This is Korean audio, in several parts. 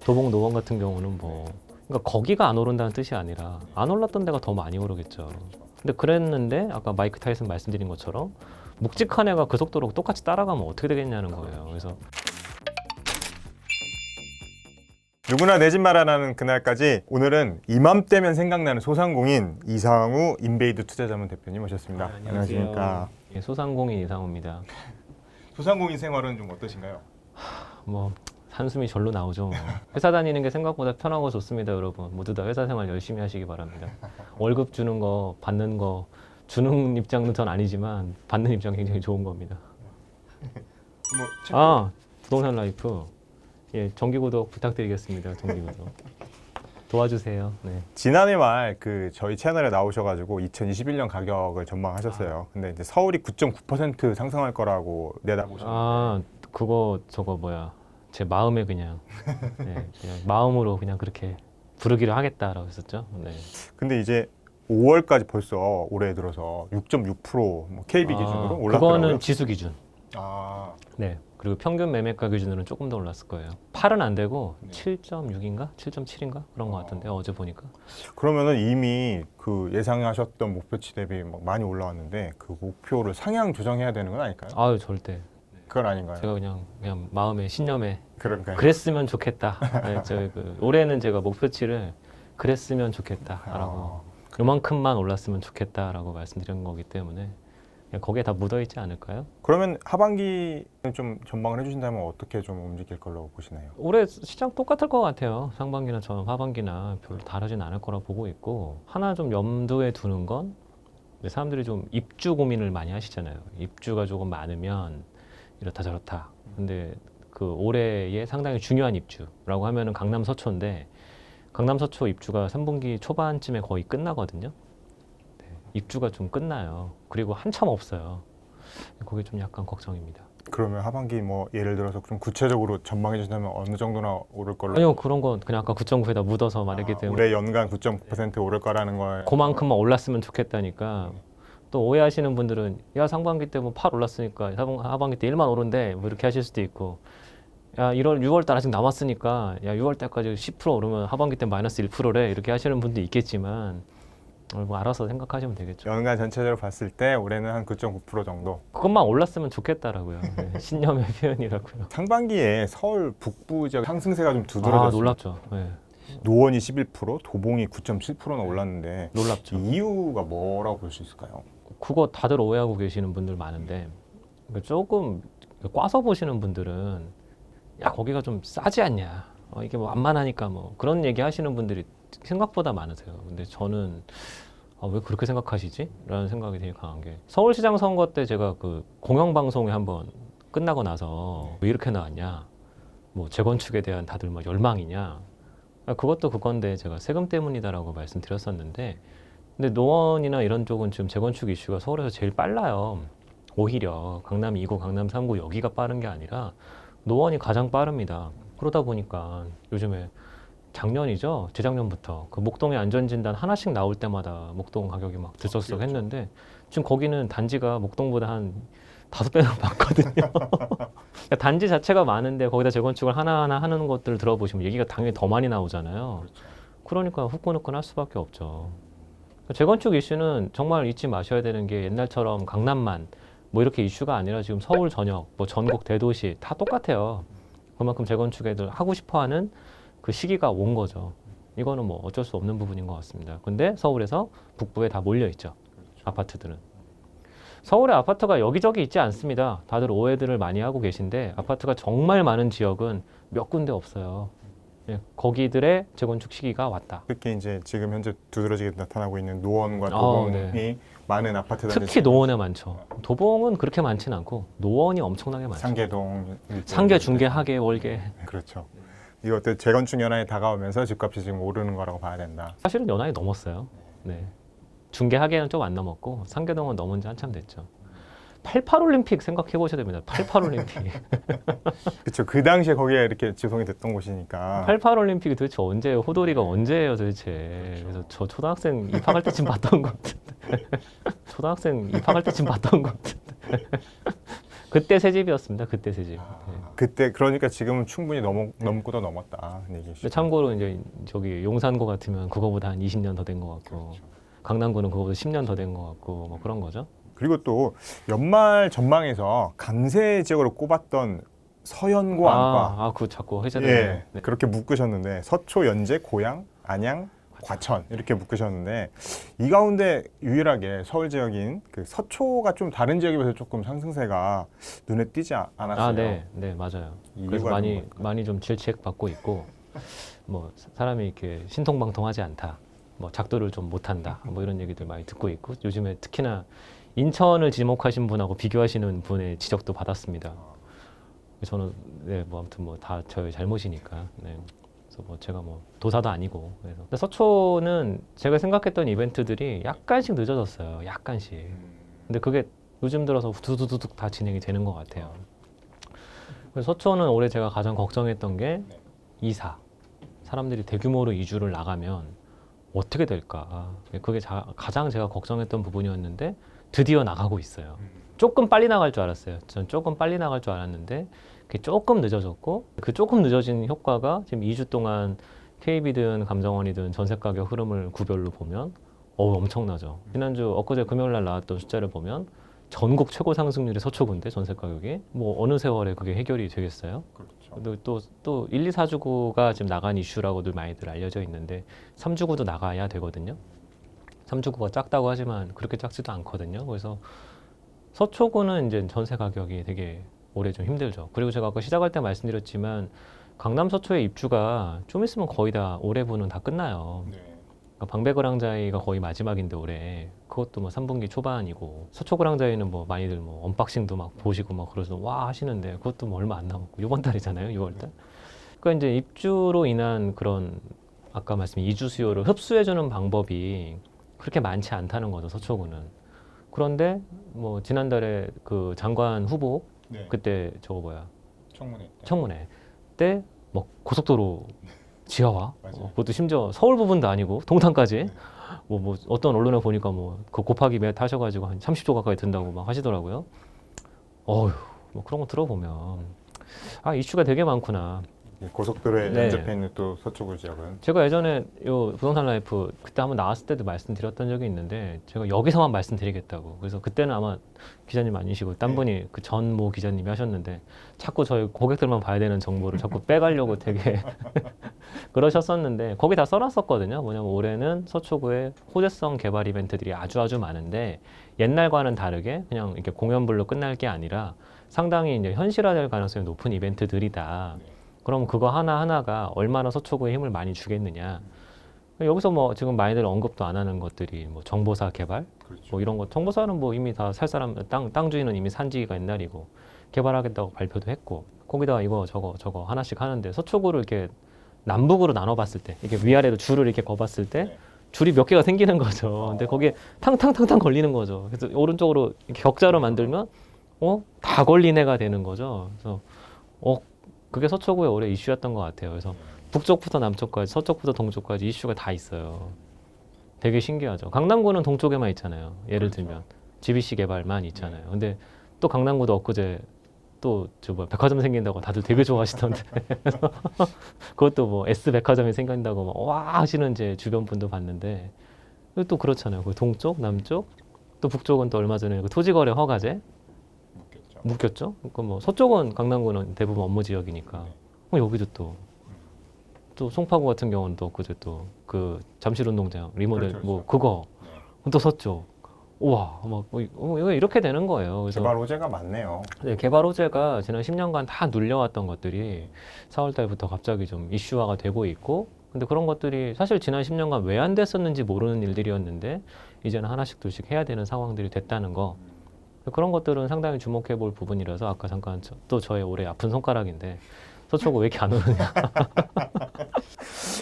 도봉 노원 같은 경우는 뭐 그러니까 거기가 안 오른다는 뜻이 아니라 안 올랐던 데가 더 많이 오르겠죠. 근데 그랬는데 아까 마이크 타이슨 말씀드린 것처럼 묵직한 애가 그 속도로 똑같이 따라가면 어떻게 되겠냐는 거예요. 그래서 누구나 내 집 마련하는 그날까지 오늘은 이맘때면 생각나는 소상공인 이상우 인베이드 투자자문 대표님 오셨습니다. 안녕하십니까. 예, 소상공인 이상우입니다. 소상공인 생활은 좀 어떠신가요? 뭐 한숨이 절로 나오죠. 뭐. 회사 다니는 게 생각보다 편하고 좋습니다, 여러분. 모두 다 회사 생활 열심히 하시기 바랍니다. 월급 주는 거, 받는 거, 주는 입장은 전 아니지만 받는 입장 굉장히 좋은 겁니다. 아, 부동산 라이프. 예, 정기구독 부탁드리겠습니다. 정기구독. 도와주세요. 네. 지난해 말 그 저희 채널에 나오셔가지고 2021년 가격을 전망하셨어요. 근데 이제 서울이 9.9% 상승할 거라고 내다보셨는데 아, 그거 저거 뭐야? 제 마음에 그냥, 네, 그냥 마음으로 그냥 그렇게 부르기로 하겠다라고 했었죠. 네. 근데 이제 5월까지 벌써 올해 들어서 6.6% KB 기준으로 올랐더라고요. 그거는 지수 기준. 아, 네. 그리고 평균 매매가 기준으로는 조금 더 올랐을 거예요. 8은 안 되고 네. 7.6인가? 7.7인가? 그런 거 같은데 어제 보니까. 그러면은 이미 그 예상하셨던 목표치 대비 막 많이 올라왔는데 그 목표를 상향 조정해야 되는 건 아닐까요? 아유, 절대. 그건 아닌가요? 제가 그냥 마음에 신념에 그런가요? 그랬으면 좋겠다. 네, 올해는 제가 목표치를 그랬으면 좋겠다라고 요만큼만 올랐으면 좋겠다라고 말씀드린 거기 때문에 그냥 거기에 다 묻어 있지 않을까요? 그러면 하반기는 좀 전망을 해주신다면 어떻게 좀 움직일 걸로 보시나요? 올해 시장 똑같을 것 같아요. 상반기나 하반기나 별로 다르진 않을 거라 보고 있고 하나 좀 염두에 두는 건 사람들이 좀 입주 고민을 많이 하시잖아요. 입주가 조금 많으면 이렇다 저렇다. 근데 그 올해의 상당히 중요한 입주라고 하면은 강남 서초인데 강남 서초 입주가 3분기 초반쯤에 거의 끝나거든요. 네, 입주가 좀 끝나요. 그리고 한참 없어요. 그게 좀 약간 걱정입니다. 그러면 하반기 뭐 예를 들어서 좀 구체적으로 전망해 주신다면 어느 정도나 오를 걸로? 아니요, 그런 건 그냥 아까 9.9에다 묻어서 말했기 때문에 올해 연간 9.9% 오를 거라는 걸 그만큼만 올랐으면 좋겠다니까. 또 오해하시는 분들은 야 상반기 때 뭐 8 올랐으니까 하반기 때 1만 오른대 뭐 이렇게 하실 수도 있고 야 6월 달 아직 남았으니까 야 6월 달까지 10% 오르면 하반기 때 마이너스 1%래 이렇게 하시는 분도 있겠지만 뭐 알아서 생각하시면 되겠죠. 연간 전체적으로 봤을 때 올해는 한 9.9% 정도. 그것만 올랐으면 좋겠다라고요. 네, 신념의 표현이라고요. 상반기에 서울 북부 지역 상승세가 좀 두드러졌어요. 아 놀랍죠. 네, 노원이 11%, 도봉이 9.7%나 올랐는데 놀랍죠. 이유가 뭐라고 볼 수 있을까요? 그거 다들 오해하고 계시는 분들 많은데 조금 꽈서 보시는 분들은 야 거기가 좀 싸지 않냐 이게 뭐 완만하니까 뭐 그런 얘기 하시는 분들이 생각보다 많으세요. 근데 저는 왜 그렇게 생각하시지? 라는 생각이 되게 강한 게 서울시장 선거 때 제가 그 공영방송에 한번 끝나고 나서 왜 이렇게 나왔냐 뭐 재건축에 대한 다들 막 열망이냐 그것도 그건데 제가 세금 때문이다라고 말씀드렸었는데 근데 노원이나 이런 쪽은 지금 재건축 이슈가 서울에서 제일 빨라요. 오히려 강남 2구, 강남 3구 여기가 빠른 게 아니라 노원이 가장 빠릅니다. 그러다 보니까 요즘에 작년이죠. 재작년부터 그 목동의 안전진단 하나씩 나올 때마다 목동 가격이 막 들썩들썩 했는데 지금 거기는 단지가 목동보다 한 5배는 많거든요. 그러니까 단지 자체가 많은데 거기다 재건축을 하나하나 하는 것들을 들어보시면 얘기가 당연히 더 많이 나오잖아요. 그러니까 후끈후끈할 수밖에 없죠. 재건축 이슈는 정말 잊지 마셔야 되는 게 옛날처럼 강남만 뭐 이렇게 이슈가 아니라 지금 서울 전역, 뭐 전국 대도시 다 똑같아요. 그만큼 재건축 애들 하고 싶어하는 그 시기가 온 거죠. 이거는 뭐 어쩔 수 없는 부분인 것 같습니다. 근데 서울에서 북부에 다 몰려 있죠. 아파트들은. 서울에 아파트가 여기저기 있지 않습니다. 다들 오해들을 많이 하고 계신데 아파트가 정말 많은 지역은 몇 군데 없어요. 예, 거기들의 재건축 시기가 왔다. 특히 이제 지금 현재 두드러지게 나타나고 있는 노원과 도봉이 네. 많은 아파트 단지 특히 노원에 많죠. 도봉은 그렇게 많지는 않고 노원이 엄청나게 많죠. 상계동, 상계, 중계, 하계, 월계. 그렇죠. 이것들 재건축 연한이 다가오면서 집값이 지금 오르는 거라고 봐야 된다. 사실은 연하이 넘었어요. 네. 중계, 하계는 좀 안 넘었고 상계동은 넘은 지 한참 됐죠. 88 올림픽 생각해 보셔야 됩니다. 88 올림픽. 그렇죠. 그 당시에 거기에 이렇게 지송이 됐던 곳이니까. 88 올림픽이 도대체 언제예요? 호돌이가 언제예요, 도대체? 그래서 저 초등학생 입학할 때쯤 봤던 것 같은데. 초등학생 입학할 때쯤 봤던 것 같은데. 그때 새 집이었습니다. 그때 새 집. 네. 그때 그러니까 지금은 충분히 넘고도 넘었다 얘기시죠. 근데 참고로 이제 저기 용산구 같으면 그거보다 한 20년 더 된 것 같고 그렇죠. 강남구는 그거보다 10년 더 된 것 같고 뭐 그런 거죠. 그리고 또 연말 전망에서 강세 지역으로 꼽았던 서연고 안과 그 자꾸 회자되네요. 예, 네. 그렇게 묶으셨는데 서초, 연제, 고양, 안양, 과천 이렇게 묶으셨는데 이 가운데 유일하게 서울 지역인 그 서초가 좀 다른 지역에 비해서 조금 상승세가 눈에 띄지 않았어요. 네, 네 맞아요. 그래서 이유가 많이 좀 질책 받고 있고 뭐 사람이 이렇게 신통방통하지 않다, 뭐 작도를 좀 못한다, 뭐 이런 얘기들 많이 듣고 있고 요즘에 특히나 인천을 지목하신 분하고 비교하시는 분의 지적도 받았습니다. 저는 네, 뭐 아무튼 뭐 다 저의 잘못이니까. 네. 그래서 뭐 제가 뭐 도사도 아니고 그래서 근데 서초는 제가 생각했던 이벤트들이 약간씩 늦어졌어요. 약간씩. 근데 그게 요즘 들어서 두두두둑 다 진행이 되는 것 같아요. 그래서 서초는 올해 제가 가장 걱정했던 게 이사. 사람들이 대규모로 이주를 나가면 어떻게 될까. 그게 가장 제가 걱정했던 부분이었는데 드디어 나가고 있어요. 조금 빨리 나갈 줄 알았어요. 전 조금 빨리 나갈 줄 알았는데 그게 조금 늦어졌고 그 조금 늦어진 효과가 지금 2주 동안 KB든 감정원이든 전세 가격 흐름을 구별로 보면 엄청나죠. 지난주 엊그제 금요일 날 나왔던 숫자를 보면 전국 최고 상승률의 서초구인데 전세 가격이 뭐 어느 세월에 그게 해결이 되겠어요? 그렇죠. 또 1, 2, 4주구가 지금 나간 이슈라고들 많이들 알려져 있는데 3주구도 나가야 되거든요. 3주구가 작다고 하지만 그렇게 작지도 않거든요. 그래서 서초구는 이제 전세 가격이 되게 올해 좀 힘들죠. 그리고 제가 아까 시작할 때 말씀드렸지만 강남 서초의 입주가 좀 있으면 거의 다 올해부는 다 끝나요. 네. 그러니까 방배그랑자이가 거의 마지막인데 올해 그것도 뭐 3분기 초반이고 서초그랑자이는 뭐 많이들 뭐 언박싱도 막 보시고 막 그러서 와 하시는데 그것도 뭐 얼마 안 남았고 이번 달이잖아요. 6월달. 그러니까 이제 입주로 인한 그런 아까 말씀 이주 수요를 흡수해주는 방법이 그렇게 많지 않다는 거죠. 서초구는. 그런데 뭐 지난달에 그 장관 후보 네. 그때 저거 청문회. 청문회 때 뭐 고속도로 지하화 맞아요. 그것도 심지어 서울 부분도 아니고 동탄까지 네. 뭐 어떤 언론에 보니까 뭐 그 곱하기 몇 하셔가지고 한 30조 가까이 든다고 막 하시더라고요. 어휴 뭐 그런 거 들어보면 이슈가 되게 많구나. 고속도로에 네. 연접해 있는 또 서초구 지역은 제가 예전에 요 부동산 라이프 그때 한번 나왔을 때도 말씀드렸던 적이 있는데 제가 여기서만 말씀드리겠다고. 그래서 그때는 아마 기자님 아니시고 딴 네. 분이 그 전모 기자님이 하셨는데 자꾸 저희 고객들만 봐야 되는 정보를 자꾸 빼가려고 되게 그러셨었는데 거기 다 써놨었거든요. 뭐냐면 올해는 서초구에 호재성 개발 이벤트들이 아주 많은데 옛날과는 다르게 그냥 이렇게 공연불로 끝날 게 아니라 상당히 이제 현실화될 가능성이 높은 이벤트들이다. 그럼 그거 하나하나가 얼마나 서초구에 힘을 많이 주겠느냐. 여기서 뭐 지금 많이들 언급도 안 하는 것들이 뭐 정보사 개발, 그렇죠. 뭐 이런 거. 정보사는 뭐 이미 다 살 사람, 땅 주인은 이미 산 지가 옛날이고 개발하겠다고 발표도 했고 거기다가 이거 저거 하나씩 하는데 서초구를 이렇게 남북으로 나눠봤을 때 이렇게 위아래로 줄을 이렇게 거봤을 때 네. 줄이 몇 개가 생기는 거죠. 근데 거기에 탕탕탕탕 걸리는 거죠. 그래서 오른쪽으로 이렇게 격자로 만들면 다 걸린 애가 되는 거죠. 그래서 그게 서초구의 올해 이슈였던 것 같아요. 그래서 북쪽부터 남쪽까지, 서쪽부터 동쪽까지 이슈가 다 있어요. 되게 신기하죠. 강남구는 동쪽에만 있잖아요. 예를 그렇죠. 들면 GBC 개발만 있잖아요. 근데 또 강남구도 엊그제 또 백화점 생긴다고 다들 되게 좋아하시던데 그것도 뭐 S 백화점이 생긴다고 막 와 하시는 제 주변 분도 봤는데 또 그렇잖아요. 그 동쪽, 남쪽, 또 북쪽은 또 얼마 전에 그 토지거래 허가제 묶였죠. 그러니까 뭐 서쪽은 강남구는 대부분 업무 지역이니까 여기도 또 송파구 같은 경우는 또 그제 또 그 잠실운동장 리모델 그렇죠, 뭐 그렇죠. 그거 또 서쪽. 우와 막 이거 이렇게 되는 거예요. 그래서 개발 호재가 많네요. 네, 개발 호재가 지난 10년간 다 눌려왔던 것들이 4월 달부터 갑자기 좀 이슈화가 되고 있고 근데 그런 것들이 사실 지난 10년간 왜 안 됐었는지 모르는 일들이었는데 이제는 하나씩 둘씩 해야 되는 상황들이 됐다는 거 그런 것들은 상당히 주목해 볼 부분이라서 아까 잠깐 또 저의 올해 아픈 손가락인데 서초구 왜 이렇게 안 오느냐.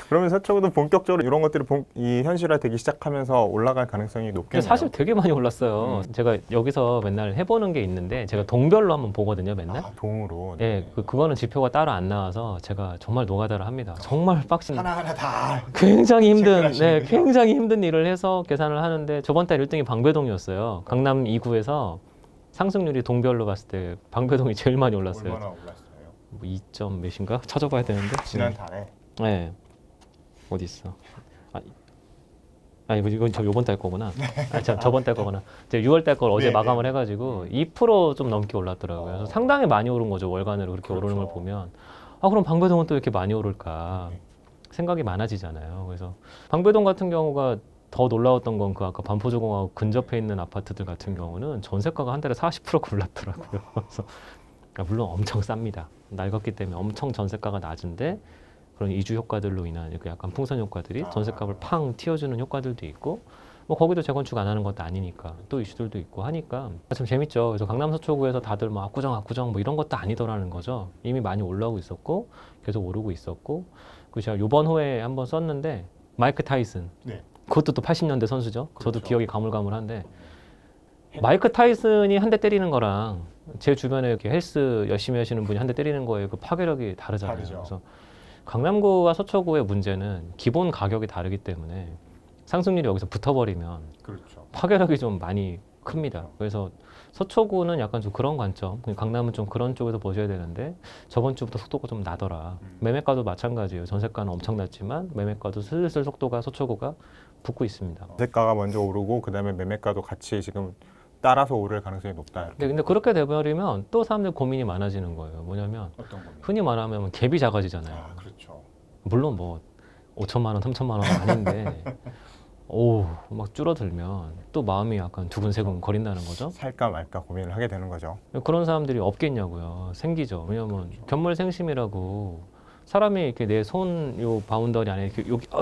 그러면 서초구도 본격적으로 이런 것들이 이 현실화되기 시작하면서 올라갈 가능성이 근데 높겠네요. 사실 되게 많이 올랐어요. 제가 여기서 맨날 해보는 게 있는데 제가 동별로 한번 보거든요 맨날. 동으로. 네, 그거는 지표가 따로 안 나와서 제가 정말 노가다를 합니다. 정말 빡신 하나하나 다. 굉장히 힘든 체크하시는군요. 굉장히 힘든 일을 해서 계산을 하는데 저번 달 1등이 방배동이었어요. 강남 2구에서 상승률이 동별로 봤을 때 방배동이 제일 많이 올랐어요. 얼마나 올랐어요? 뭐 2점 몇인가 찾아봐야 되는데. 지난달에 네. 어디 있어? 아니 이건 저 요번 달 거구나. 저번 달 거구나. 이제 6월 달 걸 어제 네, 마감을 네. 해가지고 2%좀 넘게 올랐더라고요. 그래서 상당히 많이 오른 거죠. 월간으로 그렇게 그렇죠. 오르는 걸 보면 그럼 방배동은 또 이렇게 많이 오를까 네. 생각이 많아지잖아요. 그래서 방배동 같은 경우가 더 놀라웠던 건 그 아까 반포조공하고 근접해 있는 아파트들 같은 경우는 전세가가 한 달에 40%가 올랐더라고요. 그래서 물론 엄청 쌉니다. 낡았기 때문에 엄청 전세가가 낮은데 그런 이주 효과들로 인한 그 약간 풍선 효과들이 전세값을 팡 튀어주는 효과들도 있고 뭐 거기도 재건축 안 하는 것도 아니니까 또 이슈들도 있고 하니까 참 재밌죠. 그래서 강남 서초구에서 다들 뭐 압구정 뭐 이런 것도 아니더라는 거죠. 이미 많이 올라오고 있었고 계속 오르고 있었고 그 제가 요번 호에 한번 썼는데 마이크 타이슨 네. 그것도 또 80년대 선수죠. 저도 그렇죠. 기억이 가물가물한데 마이크 타이슨이 한 대 때리는 거랑 제 주변에 이렇게 헬스 열심히 하시는 분이 한 대 때리는 거에 그 파괴력이 다르잖아요. 다르죠. 그래서 강남구와 서초구의 문제는 기본 가격이 다르기 때문에 상승률이 여기서 붙어버리면 그렇죠. 파괴력이 좀 많이 큽니다. 그래서 서초구는 약간 좀 그런 관점, 강남은 좀 그런 쪽에서 보셔야 되는데 저번 주부터 속도가 좀 나더라. 매매가도 마찬가지예요. 전세가는 엄청 낮지만 매매가도 슬슬 속도가 서초구가 붙고 있습니다. 전세가가 먼저 오르고 그다음에 매매가도 같이 지금 따라서 오를 가능성이 높다. 이렇게. 근데 그렇게 돼버리면 또 사람들 고민이 많아지는 거예요. 뭐냐면 어떤 겁니까? 흔히 말하면 갭이 작아지잖아요. 그렇죠. 물론 뭐 5천만 원, 3천만 원 아닌데 막 줄어들면 또 마음이 약간 두근세근 거린다는 거죠. 살까 말까 고민을 하게 되는 거죠. 그런 사람들이 없겠냐고요. 생기죠. 왜냐면 견물생심이라고 사람이 이렇게 내 손 요 바운더리 안에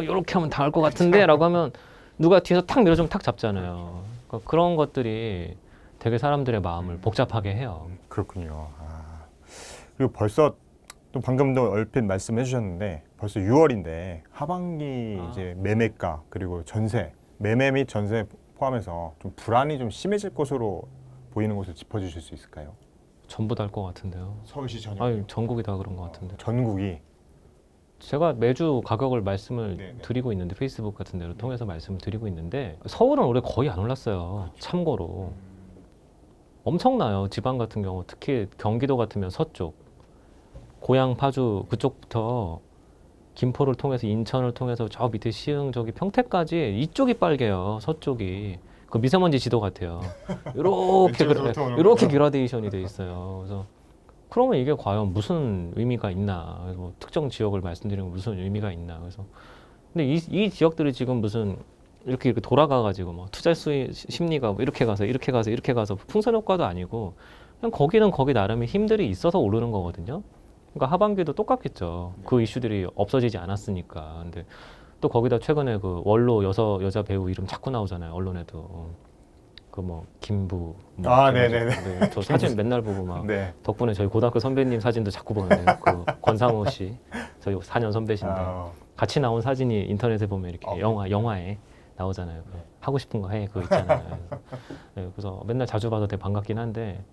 이렇게 하면 당할 것 같은데라고 하면 누가 뒤에서 탁 밀어주면 탁 잡잖아요. 그러니까 그런 것들이 되게 사람들의 마음을 복잡하게 해요. 그렇군요. 그리고 벌써 또 방금도 얼핏 말씀해 주셨는데 벌써 6월인데 하반기 이제 매매가 그리고 전세, 매매 및 전세 포함해서 좀 불안이 좀 심해질 것으로 보이는 것을 짚어주실 수 있을까요? 전부 다 할 것 같은데요. 서울시 전역. 아니 전국이 다 그런 것 같은데. 전국이. 제가 매주 가격을 말씀을 네네. 드리고 있는데 페이스북 같은 데로 통해서 말씀을 드리고 있는데 서울은 올해 거의 안 올랐어요. 참고로 엄청나요. 지방 같은 경우 특히 경기도 같으면 서쪽, 고양 파주 그쪽부터 김포를 통해서 인천을 통해서 저 밑에 시흥 저기 평택까지 이쪽이 빨개요. 서쪽이 그 미세먼지 지도 같아요. 왼쪽으로부터 오는 이렇게 거죠? 그라데이션이 돼 있어요. 그래서 그러면 이게 과연 무슨 의미가 있나? 그래서 뭐 특정 지역을 말씀드리면 무슨 의미가 있나? 그래서 근데 이 지역들이 지금 무슨 이렇게 돌아가가지고 뭐 투자 수익 심리가 뭐 이렇게 가서 풍선 효과도 아니고 그냥 거기는 거기 나름의 힘들이 있어서 오르는 거거든요. 그러니까 하반기도 똑같겠죠. 그 이슈들이 없어지지 않았으니까. 근데 또 거기다 최근에 그 원로 여자 배우 이름 자꾸 나오잖아요. 언론에도 그 뭐 김부. 네네네. 네, 저 사진 맨날 보고 막 네. 덕분에 저희 고등학교 선배님 사진도 자꾸 보는데 그 권상우 씨 저희 4년 선배신데 같이 나온 사진이 인터넷에 보면 이렇게 영화에 나오잖아요. 하고 싶은 거 해 그거 있잖아요. 그래서 맨날 자주 봐도 되게 반갑긴 한데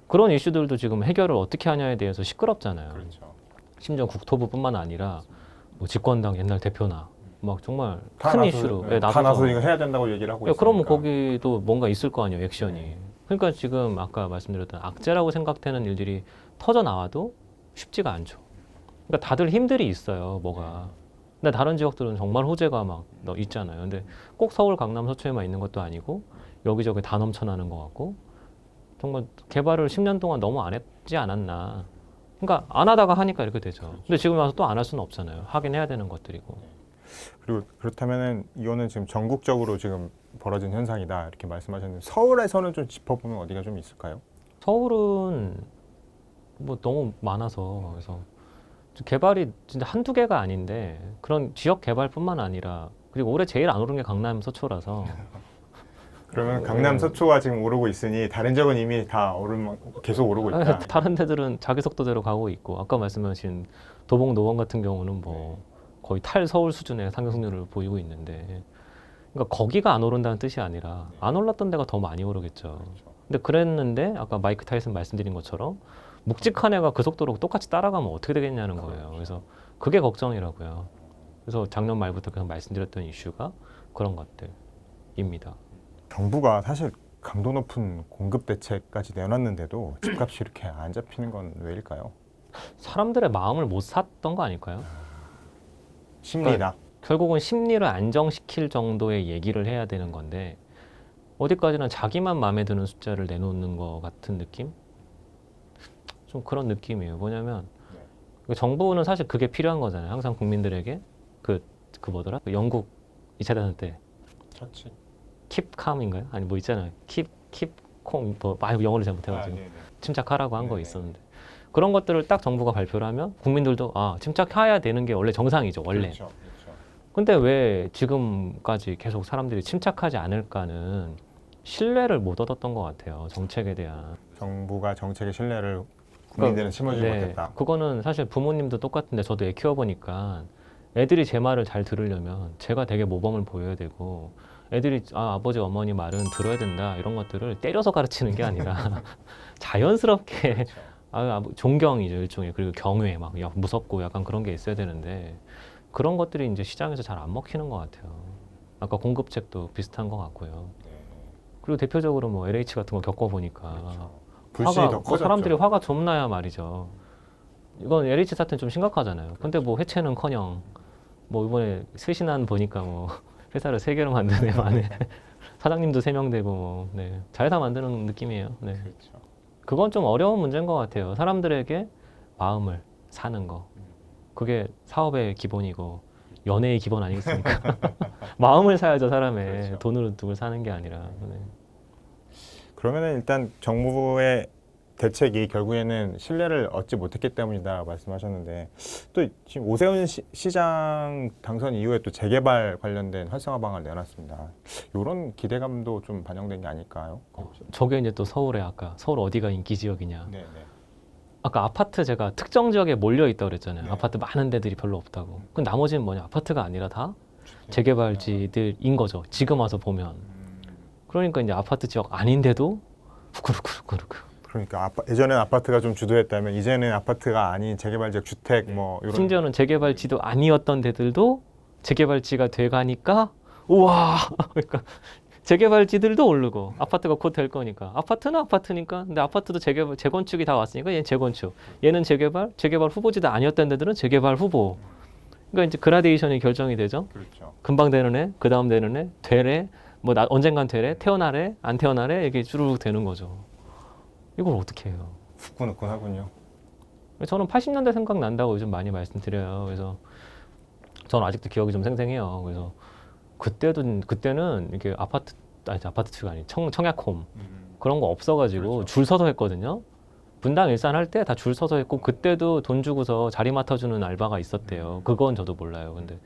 그런 이슈들도 지금 해결을 어떻게 하냐에 대해서 시끄럽잖아요. 그렇죠. 심지어 국토부뿐만 아니라 뭐 집권당 옛날 대표나 막 정말 다 큰 나서- 이슈로 네, 다 나서서 나서 이거 해야 된다고 얘기를 하고 있으니까. 그러면 거기도 뭔가 있을 거 아니에요, 액션이. 그러니까 지금 아까 말씀드렸던 악재라고 생각되는 일들이 터져 나와도 쉽지가 않죠. 그러니까 다들 힘들이 있어요, 뭐가. 근데 다른 지역들은 정말 호재가 막 있잖아요. 근데 꼭 서울, 강남, 서초에만 있는 것도 아니고 여기저기 다 넘쳐나는 것 같고 정말 개발을 10년 동안 너무 안 했지 않았나. 그러니까 안 하다가 하니까 이렇게 되죠. 근데 지금 와서 또 안 할 수는 없잖아요. 하긴 해야 되는 것들이고. 그리고 그렇다면은 이거는 지금 전국적으로 지금 벌어진 현상이다 이렇게 말씀하셨는데 서울에서는 좀 짚어보면 어디가 좀 있을까요? 서울은 뭐 너무 많아서 그래서 개발이 진짜 한두 개가 아닌데 그런 지역 개발뿐만 아니라 그리고 올해 제일 안 오른 게 강남 서초라서 그러면 강남 서초가 지금 오르고 있으니 다른 지역은 이미 다 계속 오르고 있다. 다른 데들은 자기 속도대로 가고 있고 아까 말씀하신 도봉 노원 같은 경우는 뭐 거의 탈서울 수준의 상승률을 보이고 있는데 그러니까 거기가 안 오른다는 뜻이 아니라 안 올랐던 데가 더 많이 오르겠죠. 근데 그랬는데 아까 마이크 타이슨 말씀드린 것처럼 묵직한 애가 그 속도로 똑같이 따라가면 어떻게 되겠냐는 거예요. 그래서 그게 걱정이라고요. 그래서 작년 말부터 계속 말씀드렸던 이슈가 그런 것들입니다. 정부가 사실 강도 높은 공급 대책까지 내놨는데도 집값이 이렇게 안 잡히는 건 왜일까요? 사람들의 마음을 못 샀던 거 아닐까요? 심리다. 결국은 심리를 안정시킬 정도의 얘기를 해야 되는 건데 어디까지나 자기만 마음에 드는 숫자를 내놓는 것 같은 느낌? 좀 그런 느낌이에요. 뭐냐면 정부는 사실 그게 필요한 거잖아요. 항상 국민들에게 그 뭐더라? 그 영국 2차 대전 때 처치. keep calm인가요? 아니 뭐 있잖아요. keep calm 뭐 영어를 잘 못해가지고 침착하라고 한 거 네네. 있었는데 그런 것들을 딱 정부가 발표를 하면 국민들도 침착해야 되는 게 원래 정상이죠. 원래. 그렇죠. 그렇죠. 근데 왜 지금까지 계속 사람들이 침착하지 않을까는 신뢰를 못 얻었던 것 같아요. 정책에 대한. 정부가 정책의 신뢰를 국민들은 심어주지 못했다. 그거는 사실 부모님도 똑같은데 저도 애 키워보니까 애들이 제 말을 잘 들으려면 제가 되게 모범을 보여야 되고 애들이 아버지 어머니 말은 들어야 된다 이런 것들을 때려서 가르치는 게 아니라 자연스럽게 그렇죠. 존경이죠 일종의 그리고 경외 막 무섭고 약간 그런 게 있어야 되는데 그런 것들이 이제 시장에서 잘 안 먹히는 것 같아요. 아까 공급책도 비슷한 것 같고요. 네. 그리고 대표적으로 뭐 LH 같은 거 겪어보니까 그렇죠. 불신이 더 커졌죠. 사람들이 화가 좀 나야 말이죠. 이건 LH 사태는 좀 심각하잖아요. 근데 뭐 해체는커녕 뭐 이번에 쇄신안 보니까 뭐 회사를 3개로 만드네 만에 사장님도 3명 되고 뭐 잘 다 만드는 느낌이에요. 네. 그렇죠. 그건 좀 어려운 문제인 것 같아요. 사람들에게 마음을 사는 거. 그게 사업의 기본이고 연애의 기본 아니겠습니까? 마음을 사야죠 사람의 그렇죠. 돈으로 누굴 사는 게 아니라. 네. 그러면은 일단 정부의 대책이 결국에는 신뢰를 얻지 못했기 때문이다 말씀하셨는데 또 지금 오세훈 시장 당선 이후에 또 재개발 관련된 활성화 방안을 내놨습니다. 이런 기대감도 좀 반영된 게 아닐까요? 저게 이제 또 서울에 아까 서울 어디가 인기 지역이냐. 네, 네. 아까 아파트 제가 특정 지역에 몰려 있다고 그랬잖아요. 네. 아파트 많은 데들이 별로 없다고. 그 나머지는 뭐냐? 아파트가 아니라 다 재개발지들인 거죠. 지금 와서 보면. 그러니까 이제 아파트 지역 아닌데도 후쿠루쿠루쿠루쿠. 그러니까 예전엔 아파트가 좀 주도했다면 이제는 아파트가 아닌 재개발 지역 주택 뭐 이런 심지어는 재개발지도 아니었던 데들도 재개발지가 돼가니까 우와 그러니까 재개발지들도 오르고 아파트가 곧 될 거니까 아파트는 아파트니까 근데 아파트도 재건축이 다 왔으니까 얘는 재건축 얘는 재개발 후보지도 아니었던 데들은 재개발 후보 그러니까 이제 그라데이션이 결정이 되죠. 그렇죠. 금방 되는 애, 그 다음 되는 애, 되래, 뭐 언젠간 되래, 태어나래, 안 태어나래 이게 주르륵 되는 거죠. 이걸 어떻게 해요? 후끈후끈하군요. 저는 80년대 생각난다고 요즘 많이 말씀드려요. 그래서 저는 아직도 기억이 좀 생생해요. 그래서 그때는 이게 아파트가 아니 청약홈 그런 거 없어가지고 그렇죠. 줄 서서 했거든요. 분당 일산 할 때 다 줄 서서 했고 그때도 돈 주고서 자리 맡아주는 알바가 있었대요. 그건 저도 몰라요. 근데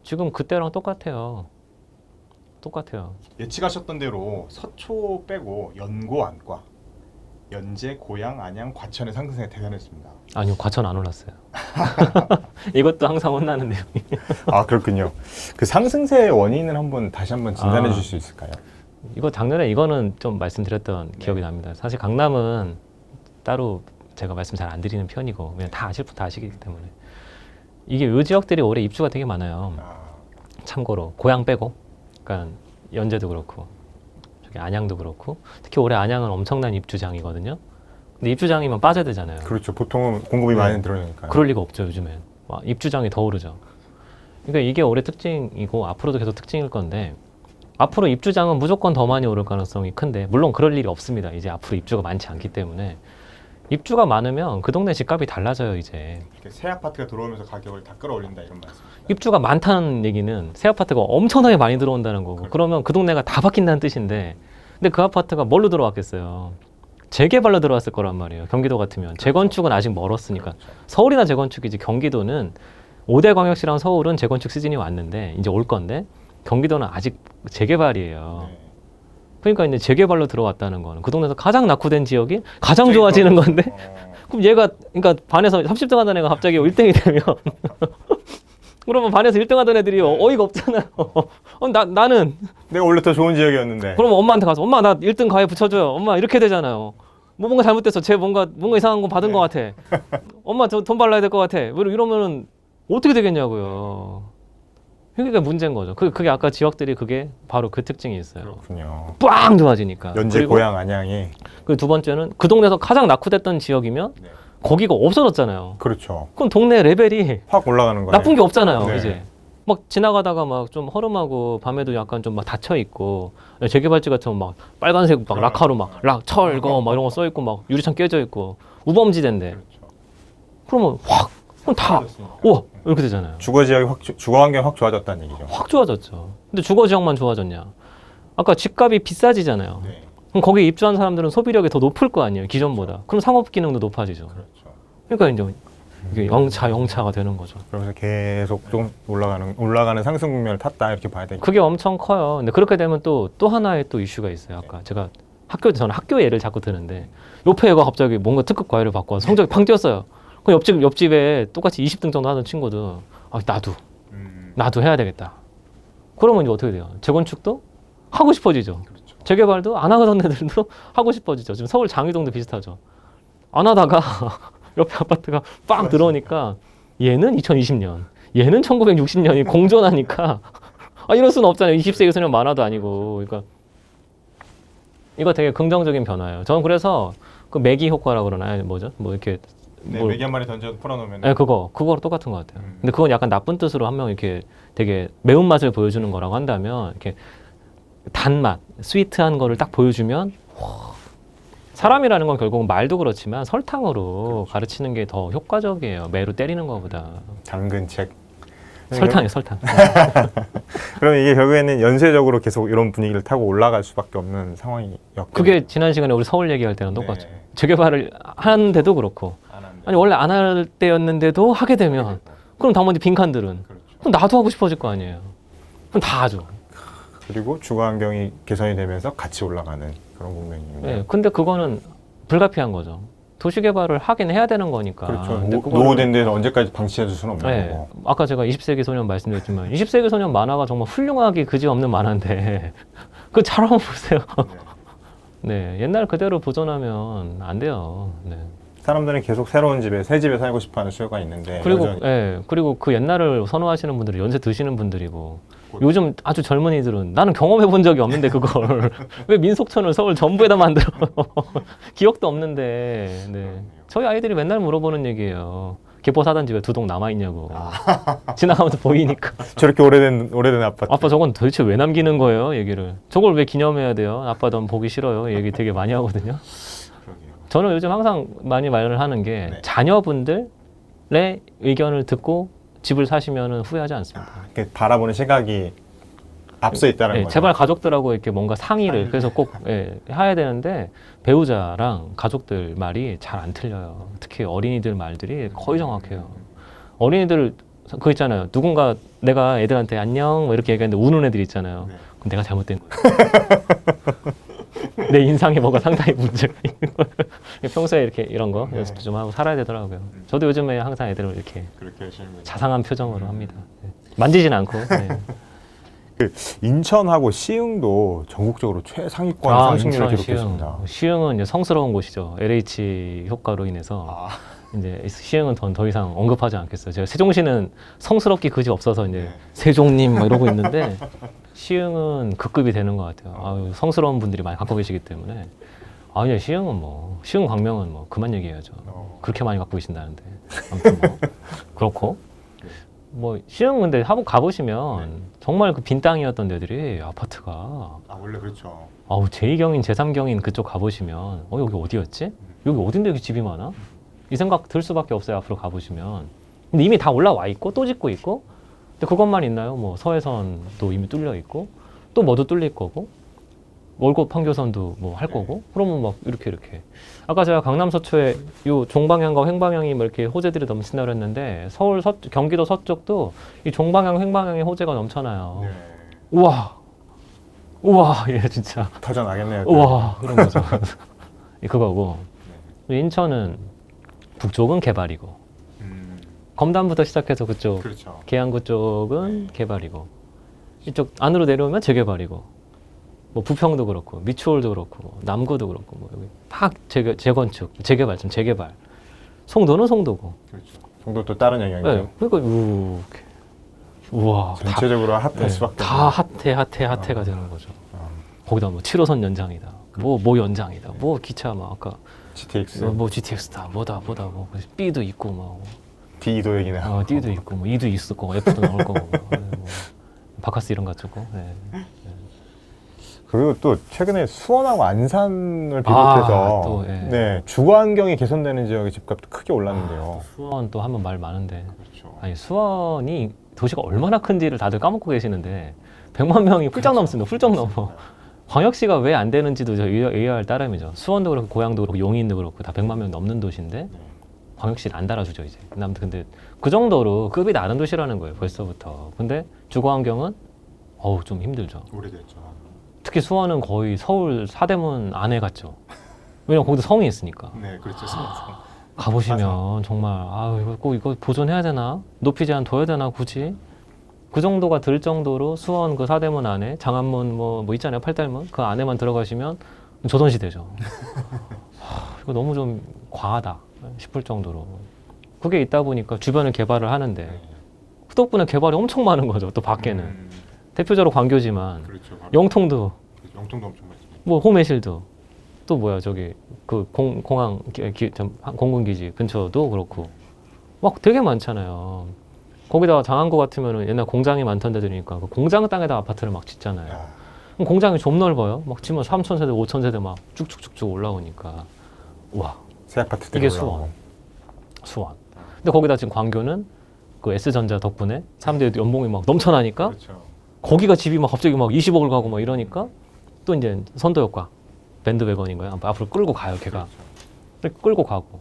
지금 그때랑 똑같아요. 예측하셨던 대로 서초 빼고 연고 안과 연제, 고양, 안양, 과천의 상승세가 대단했습니다. 아니요, 과천 안 올랐어요. 이것도 항상 혼나는 내용이에요. 아 그렇군요. 그 상승세의 원인을 다시 한번 진단해 주실 수 있을까요? 이거 작년에 이거는 좀 말씀드렸던 기억이 납니다. 사실 강남은 따로 제가 말씀 잘 안 드리는 편이고 그냥 다 아실 분 다 아시기 때문에 이게 요 지역들이 올해 입주가 되게 많아요. 참고로 고양 빼고, 그러니까 연제도 그렇고 저기 안양도 그렇고 특히 올해 안양은 엄청난 입주장이거든요. 근데 입주장이면 빠져야 되잖아요. 그렇죠. 보통은 공급이 네. 많이 들어오니까요. 그럴 리가 없죠 요즘엔. 입주장이 더 오르죠. 그러니까 이게 올해 특징이고 앞으로도 계속 특징일 건데 앞으로 입주장은 무조건 더 많이 오를 가능성이 큰데 물론 그럴 일이 없습니다. 이제 앞으로 입주가 많지 않기 때문에 입주가 많으면 그 동네 집값이 달라져요 이제. 새 아파트가 들어오면서 가격을 다 끌어올린다 이런 말씀. 입주가 많다는 얘기는 새 아파트가 엄청나게 많이 들어온다는 거고 그러면 그 동네가 다 바뀐다는 뜻인데 근데 그 아파트가 뭘로 들어왔겠어요? 재개발로 들어왔을 거란 말이에요. 경기도 같으면 재건축은 아직 멀었으니까. 서울이나 재건축이지 경기도는 5대 광역시랑 서울은 재건축 시즌이 왔는데 이제 올 건데 경기도는 아직 재개발이에요. 네. 그러니까 이제 재개발로 들어왔다는 거는 그 동네에서 가장 낙후된 지역이 가장 좋아지는 건데 그럼 얘가 그러니까 반에서 30등 하던 애가 갑자기 1등이 되면 그러면 반에서 1등 하던 애들이 어이가 없잖아요. 나는 내가 원래 더 좋은 지역이었는데. 그러면 엄마한테 가서 엄마 나 1등 가해 붙여줘요. 엄마 이렇게 되잖아요. 뭐 뭔가 잘못됐어. 쟤 뭔가 이상한 거 받은 것 같아. 엄마 저 돈 발라야 될 것 같아. 이러면은 어떻게 되겠냐고요. 그게 문제인 거죠. 그게 아까 지역들이 그게 바로 그 특징이 있어요. 그렇군요. 빵 좋아지니까. 연제 그리고 고향 안양이 그 두 번째는 그 동네에서 가장 낙후됐던 지역이면 네. 거기가 없어졌잖아요. 그렇죠. 그럼 동네 레벨이 확 올라가는 거예요. 나쁜 게 없잖아요. 네. 이제 막 지나가다가 막 좀 허름하고 밤에도 약간 좀 막 닫혀 있고 재개발지 같은 막 빨간색 막 라카로 막 철거 막 이런 거 써 있고 막 유리창 깨져 있고 우범지대인데 그렇죠. 그러면 확 그럼 다 우와 이렇게 되잖아요. 주거 지역이 주거 환경이 확 좋아졌다는 얘기죠. 확 좋아졌죠. 근데 주거 지역만 좋아졌냐? 아까 집값이 비싸지잖아요. 네. 그럼 거기에 입주한 사람들은 소비력이 더 높을 거 아니에요. 기존보다. 그럼 상업 기능도 높아지죠. 그렇죠. 그러니까 이제 이게 영차가 되는 거죠. 그러면서 계속 좀 올라가는 상승 국면을 탔다 이렇게 봐야 되겠죠. 그게 엄청 커요. 근데 그렇게 되면 또 하나의 또 이슈가 있어요. 아까 제가 저는 학교 예를 자꾸 드는데 옆에 애가 갑자기 뭔가 특급 과외를 받고 와서 성적이 팡 뛰었어요. 그럼 옆집에 똑같이 20등 정도 하는 친구들 나도 해야 되겠다. 그러면 이제 어떻게 돼요? 재건축도 하고 싶어지죠. 그렇죠. 재개발도 안 하던 애들도 하고 싶어지죠. 지금 서울 장위동도 비슷하죠. 안 하다가 옆에 아파트가 빵 들어오니까 얘는 2020년, 얘는 1960년이 공존하니까 이럴 수는 없잖아요. 20세기 소년 만화도 아니고. 그러니까 이거 되게 긍정적인 변화예요. 저는 그래서 그 매기 효과라고 그러나요? 뭐죠? 뭐 이렇게 네, 메기 한 마리 던져 풀어놓으면. 네, 그거랑 똑같은 것 같아요. 근데 그건 약간 나쁜 뜻으로 한 명 이렇게 되게 매운맛을 보여주는 거라고 한다면 이렇게 단맛, 스위트한 거를 딱 보여주면 사람이라는 건 결국은 말도 그렇지만 설탕으로 가르치는 게 더 효과적이에요. 매로 때리는 것보다. 당근 책. 설탕이에요, 설탕. 그럼 이게 결국에는 연쇄적으로 계속 이런 분위기를 타고 올라갈 수밖에 없는 상황이었고. 그게 지난 시간에 우리 서울 얘기할 때랑 똑같죠. 네. 재개발을 하는데도 그렇고. 아니 원래 안 할 때였는데도 하게 되면 그럼 나머지 빈칸들은 그렇죠. 그럼 나도 하고 싶어질 거 아니에요. 그럼 다 하죠. 그리고 주거 환경이 개선이 되면서 같이 올라가는 그런 국면입니다. 네, 근데 그거는 불가피한 거죠. 도시개발을 하긴 해야 되는 거니까. 그렇죠. 근데 노후된 데서 언제까지 방치해 줄 수는 없는 네, 거고. 아까 제가 20세기 소년 말씀드렸지만 20세기 소년 만화가 정말 훌륭하기 그지없는 만화인데 그 잘 한번 보세요. 네, 옛날 그대로 보존하면 안 돼요. 네. 사람들은 계속 새로운 집에 새 집에 살고 싶어하는 수요가 있는데 그리고 여전히 그리고 그 옛날을 선호하시는 분들은 연세 드시는 분들이고 요즘 아주 젊은이들은 나는 경험해 본 적이 없는데 그걸 왜 민속촌을 서울 전부에다 만들어 기억도 없는데 네. 저희 아이들이 맨날 물어보는 얘기예요. 개포 사던 집에 두 동 남아 있냐고 지나가면서 보이니까 저렇게 오래된 아파트. 아빠 저건 도대체 왜 남기는 거예요 얘기를 저걸 왜 기념해야 돼요? 아빠 넌 보기 싫어요 얘기 되게 많이 하거든요. 그러게요. 저는 요즘 항상 많이 말을 하는 게 네. 자녀분들의 의견을 듣고 집을 사시면 후회하지 않습니다. 이렇게 바라보는 시각이 앞서 있다는 거죠. 제발 가족들하고 이렇게 뭔가 상의를 그래서 꼭 해야 되는데 배우자랑 가족들 말이 잘 안 틀려요. 특히 어린이들 말들이 거의 정확해요. 어린이들 그거 있잖아요. 누군가 내가 애들한테 안녕 뭐 이렇게 얘기하는데 우는 애들 있잖아요. 네. 그럼 내가 잘못된 거예요. 내 인상에 뭐가 상당히 문제가 있는 거예요. 평소에 이렇게 이런 거 연습도 좀 하고 살아야 되더라고요. 저도 요즘에 항상 애들을 이렇게 그렇게 하시는 거죠. 자상한 표정으로 합니다. 네. 만지진 않고. 네. 인천하고 시흥도 전국적으로 최상위권 상승률을 기록했습니다. 시흥은 이제 성스러운 곳이죠. LH 효과로 인해서 이제 시흥은 더 이상 언급하지 않겠어요. 제가 세종시는 성스럽기 그지 없어서 이제 네. 세종님 막 이러고 있는데 시흥은 급급이 되는 것 같아요. 아유, 성스러운 분들이 많이 갖고 계시기 때문에 아니요 시흥은 뭐 시흥 광명은 뭐 그만 얘기해야죠. 그렇게 많이 갖고 계신다는데 아무튼 뭐 그렇고. 뭐 시흥 근데 한번 가보시면 정말 그 빈 땅이었던 데들이 아파트가 원래 그렇죠. 아우 제2경인 제3경인 그쪽 가보시면 여기 어디였지? 여기 어딘데 여기 집이 많아? 이 생각 들 수밖에 없어요. 앞으로 가보시면. 근데 이미 다 올라와 있고 또 짓고 있고 근데 그것만 있나요? 뭐 서해선도 이미 뚫려 있고 또 뭐도 뚫릴 거고 월곡 판교선도 뭐 할 거고 그러면 막 이렇게 아까 제가 강남 서초에 요 종방향과 횡방향이 뭐 이렇게 호재들이 넘친다고 했는데 서울 경기도 서쪽도 이 종방향 횡방향의 호재가 넘쳐나요. 우와 얘 진짜 터져 나겠네요. 우와 그런 거죠. 그거고 인천은 북쪽은 개발이고 검단부터 시작해서 그쪽 그렇죠. 계양구 쪽은 개발이고 이쪽 안으로 내려오면 재개발이고 뭐 부평도 그렇고 미추홀도 그렇고 남구도 그렇고 뭐 여기 막 재건축 재개발 송도는 송도고 그렇죠. 송도 또 다른 영향이죠. 네, 그러니까 이렇게 우와 전체적으로 핫할 네, 수밖에 다 없는. 핫해가 되는 거죠. 어. 거기다 뭐 7호선 연장이다, 뭐 연장이다, 뭐 기차 막 아까 GTX, 뭐 GTX다, 뭐다 뭐 B도 있고 뭐 D도 얘기네. D도 있고 뭐 E도 있을 거고 F도 나올 거고 뭐 바카스 이런 거 같고. 네. 그리고 또 최근에 수원하고 안산을 비롯해서 또, 예. 네, 주거 환경이 개선되는 지역의 집값도 크게 올랐는데요. 수원 또 하면 말 많은데 그렇죠. 아니 수원이 도시가 얼마나 큰지를 다들 까먹고 계시는데 100만 명이 훌쩍 넘습니다. 훌쩍 넘어. 광역시가 왜 안 되는지도 저 의아할 따름이죠. 수원도 그렇고 고양도 그렇고 용인도 그렇고 다 100만 명 넘는 도시인데 광역시를 안 달아주죠 이제. 근데 그 정도로 급이 다른 도시라는 거예요 벌써부터. 근데 주거 환경은 좀 힘들죠. 오래됐죠. 특히 수원은 거의 서울 사대문 안에 갔죠. 왜냐면 거기도 성이 있으니까. 네, 그렇죠. 가보시면 정말 이거 꼭 이거 보존해야 되나? 높이 제한 둬야 되나 굳이? 그 정도가 들 정도로 수원 그 사대문 안에 장안문 뭐 있잖아요 팔달문 그 안에만 들어가시면 조선시대죠. 이거 너무 좀 과하다 싶을 정도로 그게 있다 보니까 주변을 개발을 하는데 그 덕분에 개발이 엄청 많은 거죠. 또 밖에는 대표적으로 광교지만 그렇죠. 영통도 영통도 엄청 많죠. 뭐 호매실도 또 뭐야 저기 그 공항 공군기지 근처도 그렇고 막 되게 많잖아요. 거기다가 장안구 같으면은 옛날 공장이 많던 데들이니까 그 공장 땅에다 아파트를 막 짓잖아요. 그럼 공장이 좀 넓어요. 막 지면 3,000세대, 5,000세대 막 쭉쭉쭉쭉 올라오니까 와 새 아파트들 이게 수원. 근데 거기다 지금 광교는 그 S전자 덕분에 사람들이 연봉이 막 넘쳐나니까 그렇죠. 거기가 집이 막 갑자기 막 20억을 가고 막 이러니까 또 이제 선도 효과 밴드웨건인가요? 앞으로 끌고 가요 걔가. 끌고 가고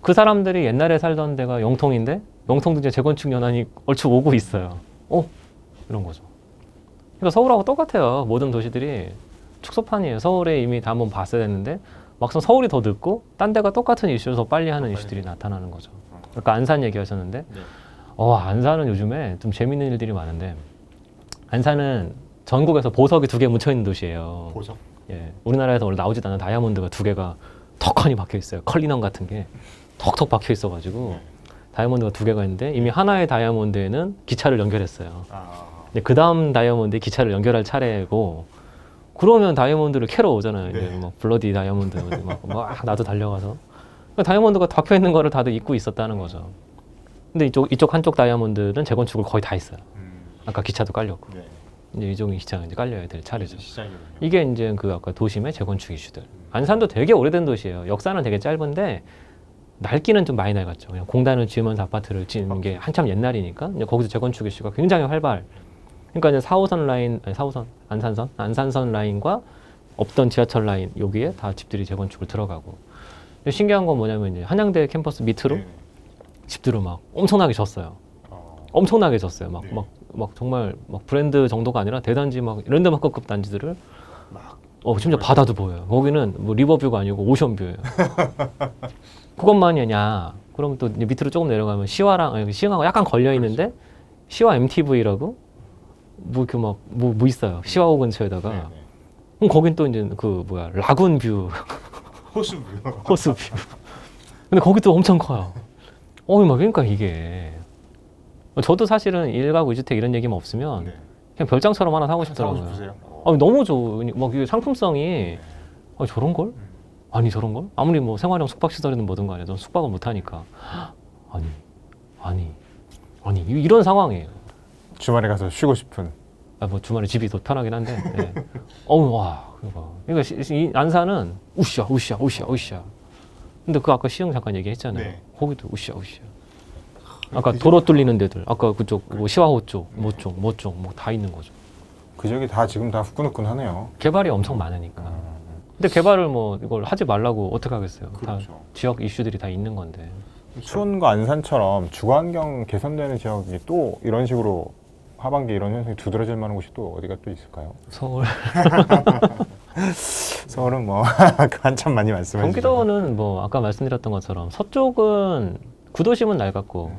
그 사람들이 옛날에 살던 데가 영통인데 영통도 이제 재건축 연한이 얼추 오고 있어요. 이런 거죠. 그러니까 서울하고 똑같아요. 모든 도시들이 축소판이에요. 서울에 이미 다 한번 봤어야 했는데 막상 서울이 더 늦고 딴 데가 똑같은 이슈를 더 빨리 하는 이슈들이 나타나는 거죠. 그러니까 안산 얘기하셨는데 안산은 요즘에 좀 재밌는 일들이 많은데 안산은 전국에서 보석이 2개 묻혀있는 도시예요. 보석. 예, 우리나라에서 원래 나오지도 않은 다이아몬드가 2개가 턱하니 박혀 있어요. 컬리넌 같은 게 턱턱 박혀 있어가지고 다이아몬드가 2개가 있는데 이미 하나의 다이아몬드에는 기차를 연결했어요. 근데 그 다음 다이아몬드에 기차를 연결할 차례고 그러면 다이아몬드를 캐러 오잖아요. 이제 막 블러디 다이아몬드 막 나도 달려가서 그러니까 다이아몬드가 박혀 있는 거를 다들 잊고 있었다는 거죠. 근데 이쪽 한쪽 다이아몬드는 재건축을 거의 다 했어요. 아까 기차도 깔렸고 이제 이쪽이 기차가 이제 깔려야 될 차례죠. 이게 이제 그 아까 도심의 재건축 이슈들. 안산도 되게 오래된 도시예요. 역사는 되게 짧은데 낡기는 좀 많이 낡았죠. 그냥 공단을 지으면서 아파트를 짓는 게 한참 옛날이니까 이제 거기서 재건축 이슈가 굉장히 활발. 그러니까 이제 4호선 라인, 아니 4호선 안산선 라인과 없던 지하철 라인 여기에 다 집들이 재건축을 들어가고. 신기한 건 뭐냐면 이제 한양대 캠퍼스 밑으로 집들을 막 엄청나게 졌어요. 엄청나게 졌어요. 막 정말 막 브랜드 정도가 아니라 대단지 막 랜드마크급 단지들을 심지어 바다도 보여요. 거기는 뭐 리버뷰가 아니고 오션뷰예요. 그것만이냐? 그럼 또 이제 밑으로 조금 내려가면 시와하고 약간 걸려 있는데 시와 MTV라고 뭐 이렇게 뭐 있어요. 시와호 근처에다가 그럼 거긴 또 이제 그 뭐야 라군뷰 호수뷰. 근데 거기도 엄청 커요. 그러니까 이게 저도 사실은 1가구 2주택 이런 얘기만 없으면 그냥 별장처럼 하나 사고 싶더라고요. 너무 좋아. 막 이게 상품성이 저런 걸? 아니 저런 걸? 아무리 뭐 생활형 숙박시설이든 뭐든 간에 넌 숙박을 못 하니까 아니 이런 상황이에요. 주말에 가서 쉬고 싶은. 뭐 주말에 집이 더 편하긴 한데. 네. 와 그러니까 이 안산은 우시야. 근데 그 아까 시흥 잠깐 얘기했잖아요. 거기도 우시야. 아까 도로 뚫리는 데들, 아까 그쪽 뭐 시화호 쪽, 뭐 다 있는 거죠. 그 지역이 다 지금 다 후끈후끈하네요. 개발이 엄청 많으니까. 근데 개발을 뭐 이걸 하지 말라고 어떻게 하겠어요? 그렇죠. 다 지역 이슈들이 다 있는 건데. 수원과 안산처럼 주거환경 개선되는 지역이 또 이런 식으로 하반기 이런 현상이 두드러질 만한 곳이 또 어디가 또 있을까요? 서울. 서울은 뭐 한참 많이 말씀해 주시죠. 경기도는 뭐 아까 말씀드렸던 것처럼 서쪽은 구도심은 낡았고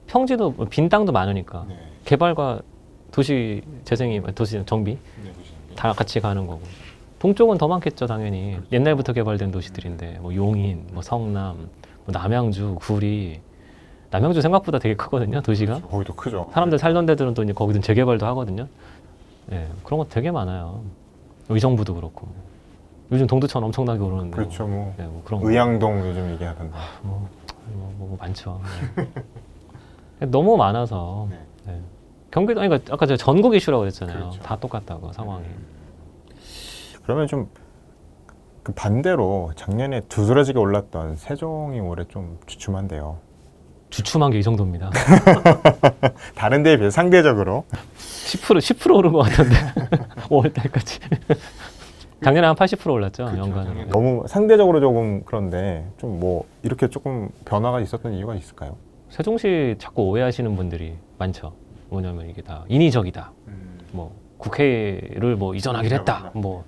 평지도 빈 땅도 많으니까 개발과 도시 재생이 도시 정비 다 같이 가는 거고. 동쪽은 더 많겠죠 당연히. 옛날부터 개발된 도시들인데 뭐 용인, 뭐 성남, 뭐 남양주, 구리 남양주 생각보다 되게 크거든요, 도시가. 거기도 크죠. 사람들 살던 데들은 또 이제 거기든 재개발도 하거든요. 예, 그런 거 되게 많아요. 의정부도 그렇고. 요즘 동두천 엄청나게 오르는데. 그렇죠. 뭐 예, 뭐 그런 거. 의양동 요즘 얘기하던데. 뭐 많죠. 네. 너무 많아서. 네. 네. 경기도, 아니, 그러니까 아까 제가 전국 이슈라고 그랬잖아요. 그렇죠. 다 똑같다고 상황이. 그러면 좀 그 반대로 작년에 두드러지게 올랐던 세종이 올해 좀 주춤한데요. 주춤한 게 이 정도입니다. 다른 데에 비해 상대적으로 10% 오른 것 같은데 5월달까지. 작년에 한 80% 올랐죠, 연간으로. 너무 상대적으로 조금 그런데 좀 뭐 이렇게 조금 변화가 있었던 이유가 있을까요? 세종시 자꾸 오해하시는 분들이 많죠. 뭐냐면 이게 다 인위적이다. 뭐 국회를 뭐 이전하기로 했다. 뭐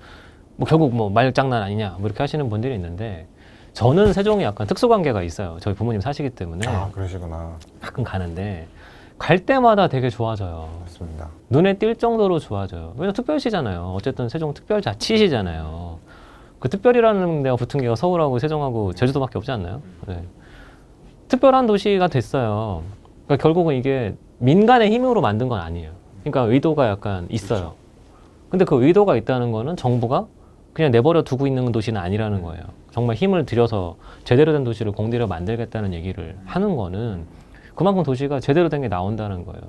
결국 뭐 말장난 아니냐. 뭐 이렇게 하시는 분들이 있는데 저는 세종이 약간 특수관계가 있어요. 저희 부모님 사시기 때문에 아 그러시구나. 가끔 가는데 갈 때마다 되게 좋아져요. 맞습니다. 눈에 띌 정도로 좋아져요. 왜냐면 특별시잖아요. 어쨌든 세종 특별자치시잖아요. 그 특별이라는 데가 붙은 게가 서울하고 세종하고 제주도밖에 없지 않나요? 네. 특별한 도시가 됐어요. 그러니까 결국은 이게 민간의 힘으로 만든 건 아니에요. 그러니까 의도가 약간 있어요. 근데 그 의도가 있다는 거는 정부가 그냥 내버려 두고 있는 도시는 아니라는 거예요. 정말 힘을 들여서 제대로 된 도시를 공들여 만들겠다는 얘기를 하는 거는 그만큼 도시가 제대로 된 게 나온다는 거예요.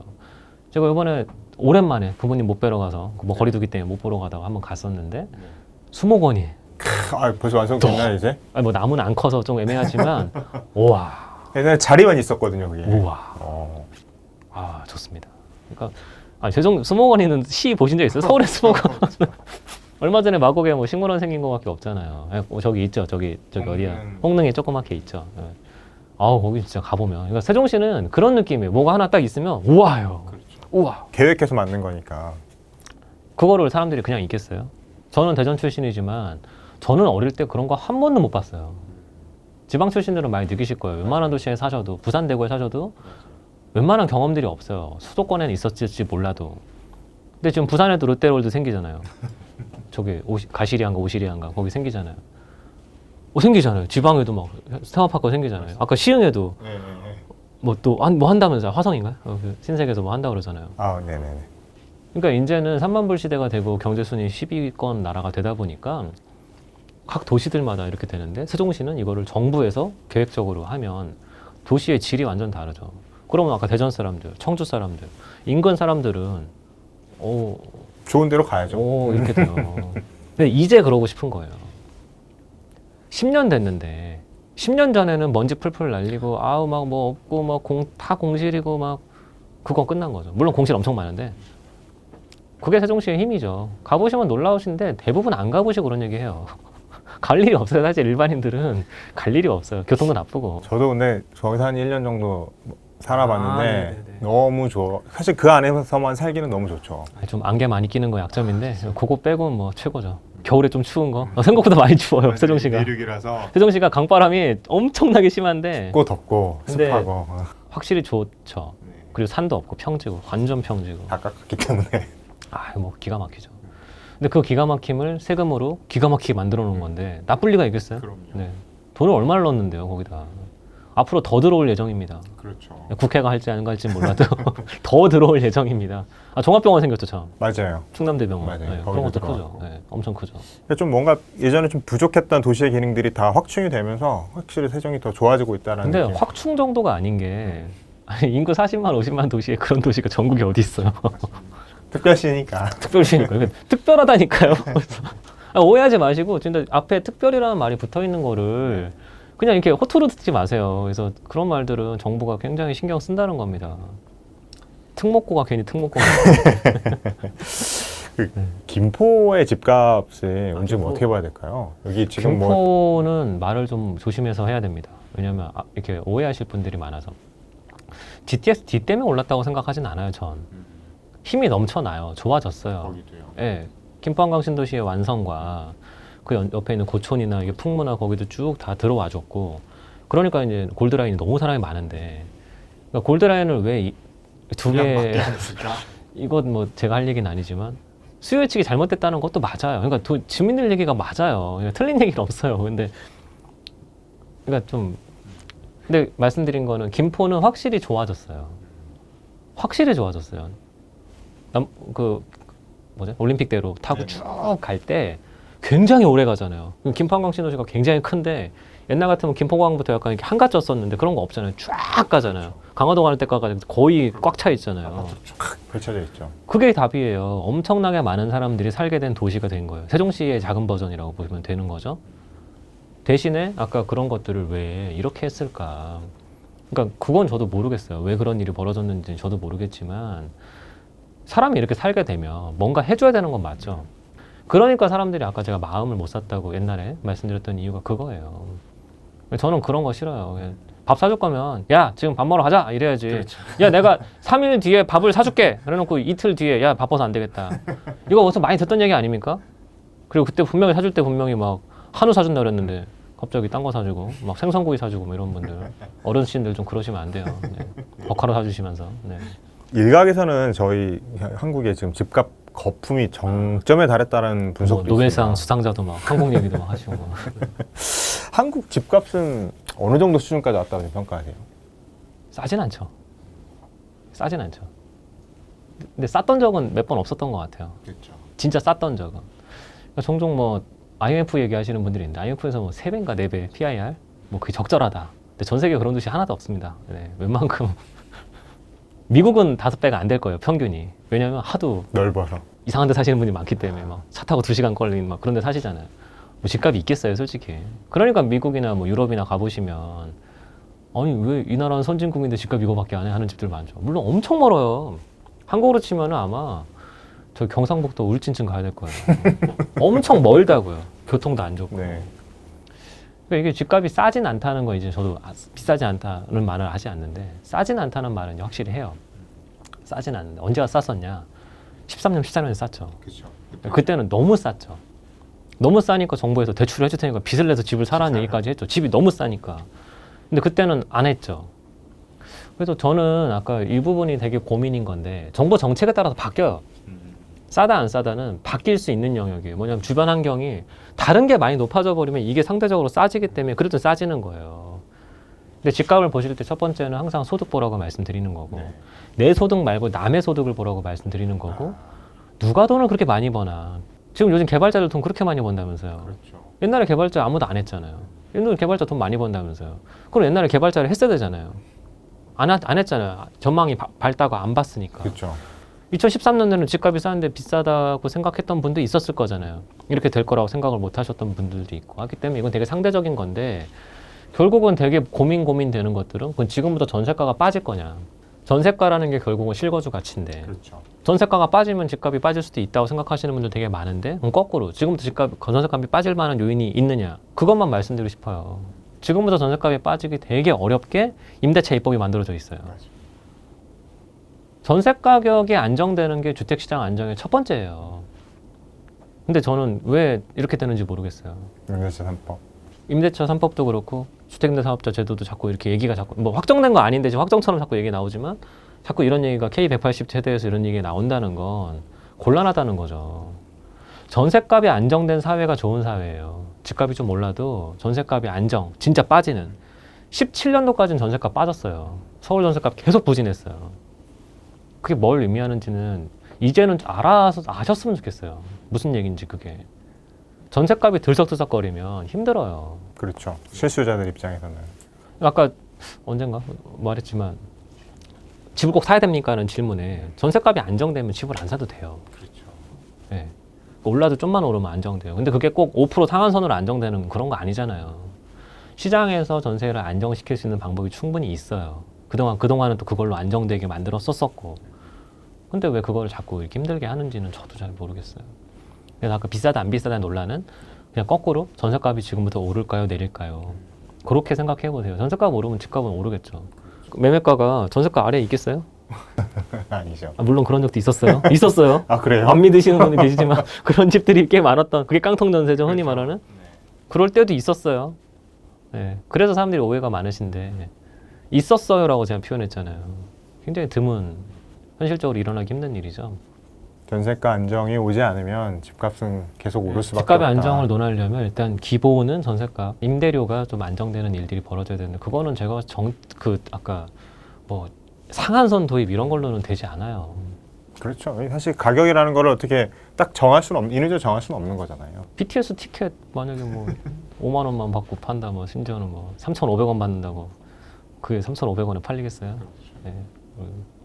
제가 이번에 오랜만에 부모님 못 뵈러 가서 뭐 거리두기 때문에 못 보러 가다가 한번 갔었는데 수목원이 아 벌써 완성됐나요 이제? 아니 뭐 나무는 안 커서 좀 애매하지만 우와 옛날에 자리만 있었거든요 그게. 우와 아 좋습니다. 그러니까 세종 수목원이는 시 보신 적 있어요? 서울의 수목원 얼마 전에 마곡에 뭐 식물원 생긴 거밖에 없잖아요. 저기 있죠. 저기 어디야? 홍릉에 조그맣게 있죠. 예. 아우 거기 진짜 가보면. 그러니까 세종시는 그런 느낌이에요. 뭐가 하나 딱 있으면 우와요. 그렇죠. 우와. 계획해서 만든 거니까. 그거를 사람들이 그냥 있겠어요? 저는 대전 출신이지만 저는 어릴 때 그런 거 한 번도 못 봤어요. 지방 출신들은 많이 느끼실 거예요. 웬만한 도시에 사셔도 부산 대구에 사셔도 웬만한 경험들이 없어요. 수도권에는 있었을지 몰라도. 근데 지금 부산에도 롯데월드 생기잖아요. 저기 가시리안가 오시리안가 거기 생기잖아요. 생기잖아요. 지방에도 막 테마파크 생기잖아요. 아까 시흥에도 뭐 또 뭐 한다면서요. 화성인가요? 그 신세계에서 뭐 한다고 그러잖아요. 아 네네네. 그러니까 이제는 3만 불 시대가 되고 경제순위 10위권 나라가 되다 보니까 각 도시들마다 이렇게 되는데 세종시는 이거를 정부에서 계획적으로 하면 도시의 질이 완전 다르죠. 그러면 아까 대전 사람들, 청주 사람들, 인근 사람들은 좋은 데로 가야죠. 이렇게 돼요. 근데 이제 그러고 싶은 거예요. 10년 됐는데 10년 전에는 먼지 풀풀 날리고 아우 막 뭐 없고 막 다 공실이고 막 그건 끝난 거죠. 물론 공실 엄청 많은데 그게 세종시의 힘이죠. 가보시면 놀라우신데 대부분 안 가보시고 그런 얘기해요. 갈 일이 없어요. 사실 일반인들은 갈 일이 없어요. 교통도 나쁘고. 저도 근데 거기서 한 1년 정도 살아봤는데 네네네. 너무 좋아. 사실 그 안에서만 살기는 너무 좋죠. 좀 안개 많이 끼는 거 약점인데 그거 빼고 뭐 최고죠. 겨울에 좀 추운 거 생각보다 많이 추워요. 세종시가. 내륙이라서 세종시가 강바람이 엄청나게 심한데 춥고 덥고 근데 습하고 확실히 좋죠. 그리고 산도 없고 평지고 완전 평지고. 다 깎았기 때문에 뭐 기가 막히죠. 근데 그 기가 막힘을 세금으로 기가 막히게 만들어 놓은 건데 나쁠 리가 있겠어요? 그럼요. 네. 돈을 얼마를 넣었는데요, 거기다. 앞으로 더 들어올 예정입니다. 그렇죠. 국회가 할지 안 할지 몰라도 더 들어올 예정입니다. 종합병원 생겼죠, 참. 맞아요. 충남대병원. 맞아요. 네, 거기도 그런 것도 크죠. 들어가고. 네, 엄청 크죠. 근데 좀 뭔가 예전에 좀 부족했던 도시의 기능들이 다 확충이 되면서 확실히 세종이 더 좋아지고 있다라는 근데 느낌. 확충 정도가 아닌 게 아니, 인구 40만, 50만 도시에 그런 도시가 전국에 어디 있어요? 특별시니까. 특별시니까. 특별하다니까요. 그래서 오해하지 마시고 진짜 앞에 특별이라는 말이 붙어 있는 거를 그냥 이렇게 허투루 듣지 마세요. 그래서 그런 말들은 정부가 굉장히 신경 쓴다는 겁니다. 특목고가 괜히 특목고가. 김포의 집값을 요즘 김포. 어떻게 봐야 될까요? 여기 지금 뭐 김포는 말을 좀 조심해서 해야 됩니다. 왜냐하면 이렇게 오해하실 분들이 많아서 GTX-D 때문에 올랐다고 생각하진 않아요. 전 힘이 넘쳐나요. 좋아졌어요. 거기도요. 예, 김포 한강 신도시의 완성과 그 옆에 있는 고촌이나 이게 풍무나 거기도 쭉 다 들어와줬고 그러니까 이제 골드라인이 너무 사람이 많은데 그러니까 골드라인을 왜 두 개 이건 뭐 제가 할 얘기는 아니지만 수요 예측이 잘못됐다는 것도 맞아요. 그러니까 주민들 얘기가 맞아요. 틀린 얘기는 없어요. 근데 그러니까 좀 근데 말씀드린 거는 김포는 확실히 좋아졌어요. 확실히 좋아졌어요. 그 뭐죠? 올림픽대로 타고 네. 쭉 갈 때 굉장히 오래 가잖아요. 김포한강 신도시가 굉장히 큰데 옛날 같으면 김포공항부터 약간 이렇게 한가졌었는데 그런 거 없잖아요. 쫙 가잖아요. 강화도 가는 데까지 거의 꽉 차 있잖아요. 쫙 펼쳐져 있죠. 그게 답이에요. 엄청나게 많은 사람들이 살게 된 도시가 된 거예요. 세종시의 작은 버전이라고 보시면 되는 거죠. 대신에 아까 그런 것들을 왜 이렇게 했을까? 그러니까 그건 저도 모르겠어요. 왜 그런 일이 벌어졌는지 저도 모르겠지만 사람이 이렇게 살게 되면 뭔가 해줘야 되는 건 맞죠. 그러니까 사람들이 아까 제가 마음을 못 샀다고 옛날에 말씀드렸던 이유가 그거예요. 저는 그런 거 싫어요. 밥 사줄 거면 야 지금 밥 먹으러 가자 이래야지. 그렇죠. 야 내가 3일 뒤에 밥을 사줄게. 그래놓고 이틀 뒤에 야 바빠서 안 되겠다. 이거 어디서 많이 듣던 얘기 아닙니까? 그리고 그때 분명히 사줄 때 분명히 막 한우 사준다 그랬는데 갑자기 딴 거 사주고 막 생선구이 사주고 뭐 이런 분들 어르신들 좀 그러시면 안 돼요. 네. 버카로 사주시면서. 네. 일각에서는 저희 한국의 지금 집값 거품이 정점에 달했다는 분석도 뭐 노벨상 있습니다. 수상자도 막 한국 얘기도 막 하시고 막. 한국 집값은 어느 정도 수준까지 왔다고 평가하세요? 싸진 않죠. 싸진 않죠. 근데 쌌던 적은 몇 번 없었던 것 같아요. 그렇죠. 진짜 쌌던 적은. 그러니까 종종 뭐 IMF 얘기하시는 분들이 있는데 IMF에서 뭐 3배인가 4배 PIR 뭐 그게 적절하다. 근데 전 세계 그런 도시 하나도 없습니다. 네, 웬만큼 미국은 5배가 안 될 거예요 평균이. 왜냐하면 하도 넓어서. 이상한 데 사시는 분이 많기 때문에 막 차 타고 2시간 걸리는 막 그런 데 사시잖아요. 뭐 집값이 있겠어요 솔직히. 그러니까 미국이나 뭐 유럽이나 가보시면 아니 왜 이 나라는 선진국인데 집값 이거밖에 안 해 하는 집들 많죠. 물론 엄청 멀어요. 한국으로 치면은 아마 저 경상북도 울진쯤 가야 될 거예요. 엄청 멀다고요. 교통도 안 좋고. 네. 그러니까 이게 집값이 싸진 않다는 거 이제 저도 비싸지 않다는 말을 하지 않는데 싸진 않다는 말은 확실히 해요. 싸진 않는데 언제가 쌌었냐? 13년, 14년에 쌌죠. 그렇죠. 그때는 너무 쌌죠. 너무 싸니까 정부에서 대출을 해줄 테니까 빚을 내서 집을 사라는 얘기까지 했죠. 집이 너무 싸니까. 근데 그때는 안 했죠. 그래서 저는 아까 이 부분이 되게 고민인 건데 정부 정책에 따라서 바뀌어요. 싸다 안 싸다는 바뀔 수 있는 영역이에요. 뭐냐면 주변 환경이 다른 게 많이 높아져 버리면 이게 상대적으로 싸지기 때문에 그래도 싸지는 거예요. 근데 집값을 보실 때 첫 번째는 항상 소득 보라고 말씀드리는 거고 네. 내 소득 말고 남의 소득을 보라고 말씀드리는 거고 누가 돈을 그렇게 많이 버나. 지금 요즘 개발자들 돈 그렇게 많이 번다면서요. 그렇죠. 옛날에 개발자 아무도 안 했잖아요. 옛날에 개발자 돈 많이 번다면서요. 그럼 옛날에 개발자를 했어야 되잖아요. 안 했잖아요. 전망이 밝다고 안 봤으니까. 그렇죠. 2013년에는 집값이 싸는데 비싸다고 생각했던 분도 있었을 거잖아요. 이렇게 될 거라고 생각을 못 하셨던 분들도 있고 하기 때문에 이건 되게 상대적인 건데 결국은 되게 고민되는 것들은 그건 지금부터 전세가가 빠질 거냐. 전세가라는 게 결국은 실거주 가치인데 그렇죠. 전세가가 빠지면 집값이 빠질 수도 있다고 생각하시는 분들 되게 많은데 그럼 거꾸로 지금부터 전세값이 빠질 만한 요인이 있느냐. 그것만 말씀드리고 싶어요. 지금부터 전세값이 빠지기 되게 어렵게 임대차 입법이 만들어져 있어요. 맞아요. 전세 가격이 안정되는 게 주택시장 안정의 첫 번째예요. 근데 저는 왜 이렇게 되는지 모르겠어요. 임대차 3법. 임대차 3법도 그렇고 주택임대사업자 제도도 자꾸 이렇게 얘기가 자꾸 뭐 확정된 거 아닌데 지금 확정처럼 자꾸 얘기 나오지만 자꾸 이런 얘기가 K180 세대에서 이런 얘기가 나온다는 건 곤란하다는 거죠. 전세값이 안정된 사회가 좋은 사회예요. 집값이 좀 올라도 전세값이 안정, 진짜 빠지는. 17년도까지는 전세값 빠졌어요. 서울 전세값 계속 부진했어요. 그게 뭘 의미하는지는 이제는 아셨으면 좋겠어요. 무슨 얘기인지 그게. 전세값이 들썩들썩거리면 힘들어요. 그렇죠. 실수요자들 입장에서는. 아까 언젠가 말했지만 집을 꼭 사야 됩니까?는 질문에 전세값이 안정되면 집을 안 사도 돼요. 그렇죠. 네. 올라도 좀만 오르면 안정돼요. 근데 그게 꼭 5% 상한선으로 안정되는 그런 거 아니잖아요. 시장에서 전세를 안정시킬 수 있는 방법이 충분히 있어요. 그동안은 또 그걸로 안정되게 만들었었고. 근데 왜 그걸 자꾸 이렇게 힘들게 하는지는 저도 잘 모르겠어요. 그래서 아까 비싸다 안 비싸다는 논란은 그냥 거꾸로 전세값이 지금부터 오를까요 내릴까요? 그렇게 생각해 보세요. 전세값 오르면 집값은 오르겠죠. 매매가가 전세가 아래에 있겠어요? 아니죠. 물론 그런 적도 있었어요. 있었어요. 아 그래요? 안 믿으시는 분들 계시지만 그런 집들이 꽤 많았던 그게 깡통 전세죠. 흔히 말하는. 그럴 때도 있었어요. 네. 그래서 사람들이 오해가 많으신데 있었어요라고 제가 표현했잖아요. 굉장히 드문 현실적으로 일어나기 힘든 일이죠. 전세가 안정이 오지 않으면 집값은 계속 오를 수밖에 집값의 없다. 안정을 논하려면 일단 기본은 전세값, 임대료가 좀 안정되는 일들이 벌어져야 되는데 그거는 제가 아까 뭐 상한선 도입 이런 걸로는 되지 않아요. 그렇죠. 사실 가격이라는 거를 어떻게 딱 정할 수는 인위적으로 정할 수는 없는 거잖아요. BTS 티켓 만약에 뭐 5만 원만 받고 판다, 뭐 심지어는 뭐 3,500원 받는다고 그게 3,500원에 팔리겠어요? 네.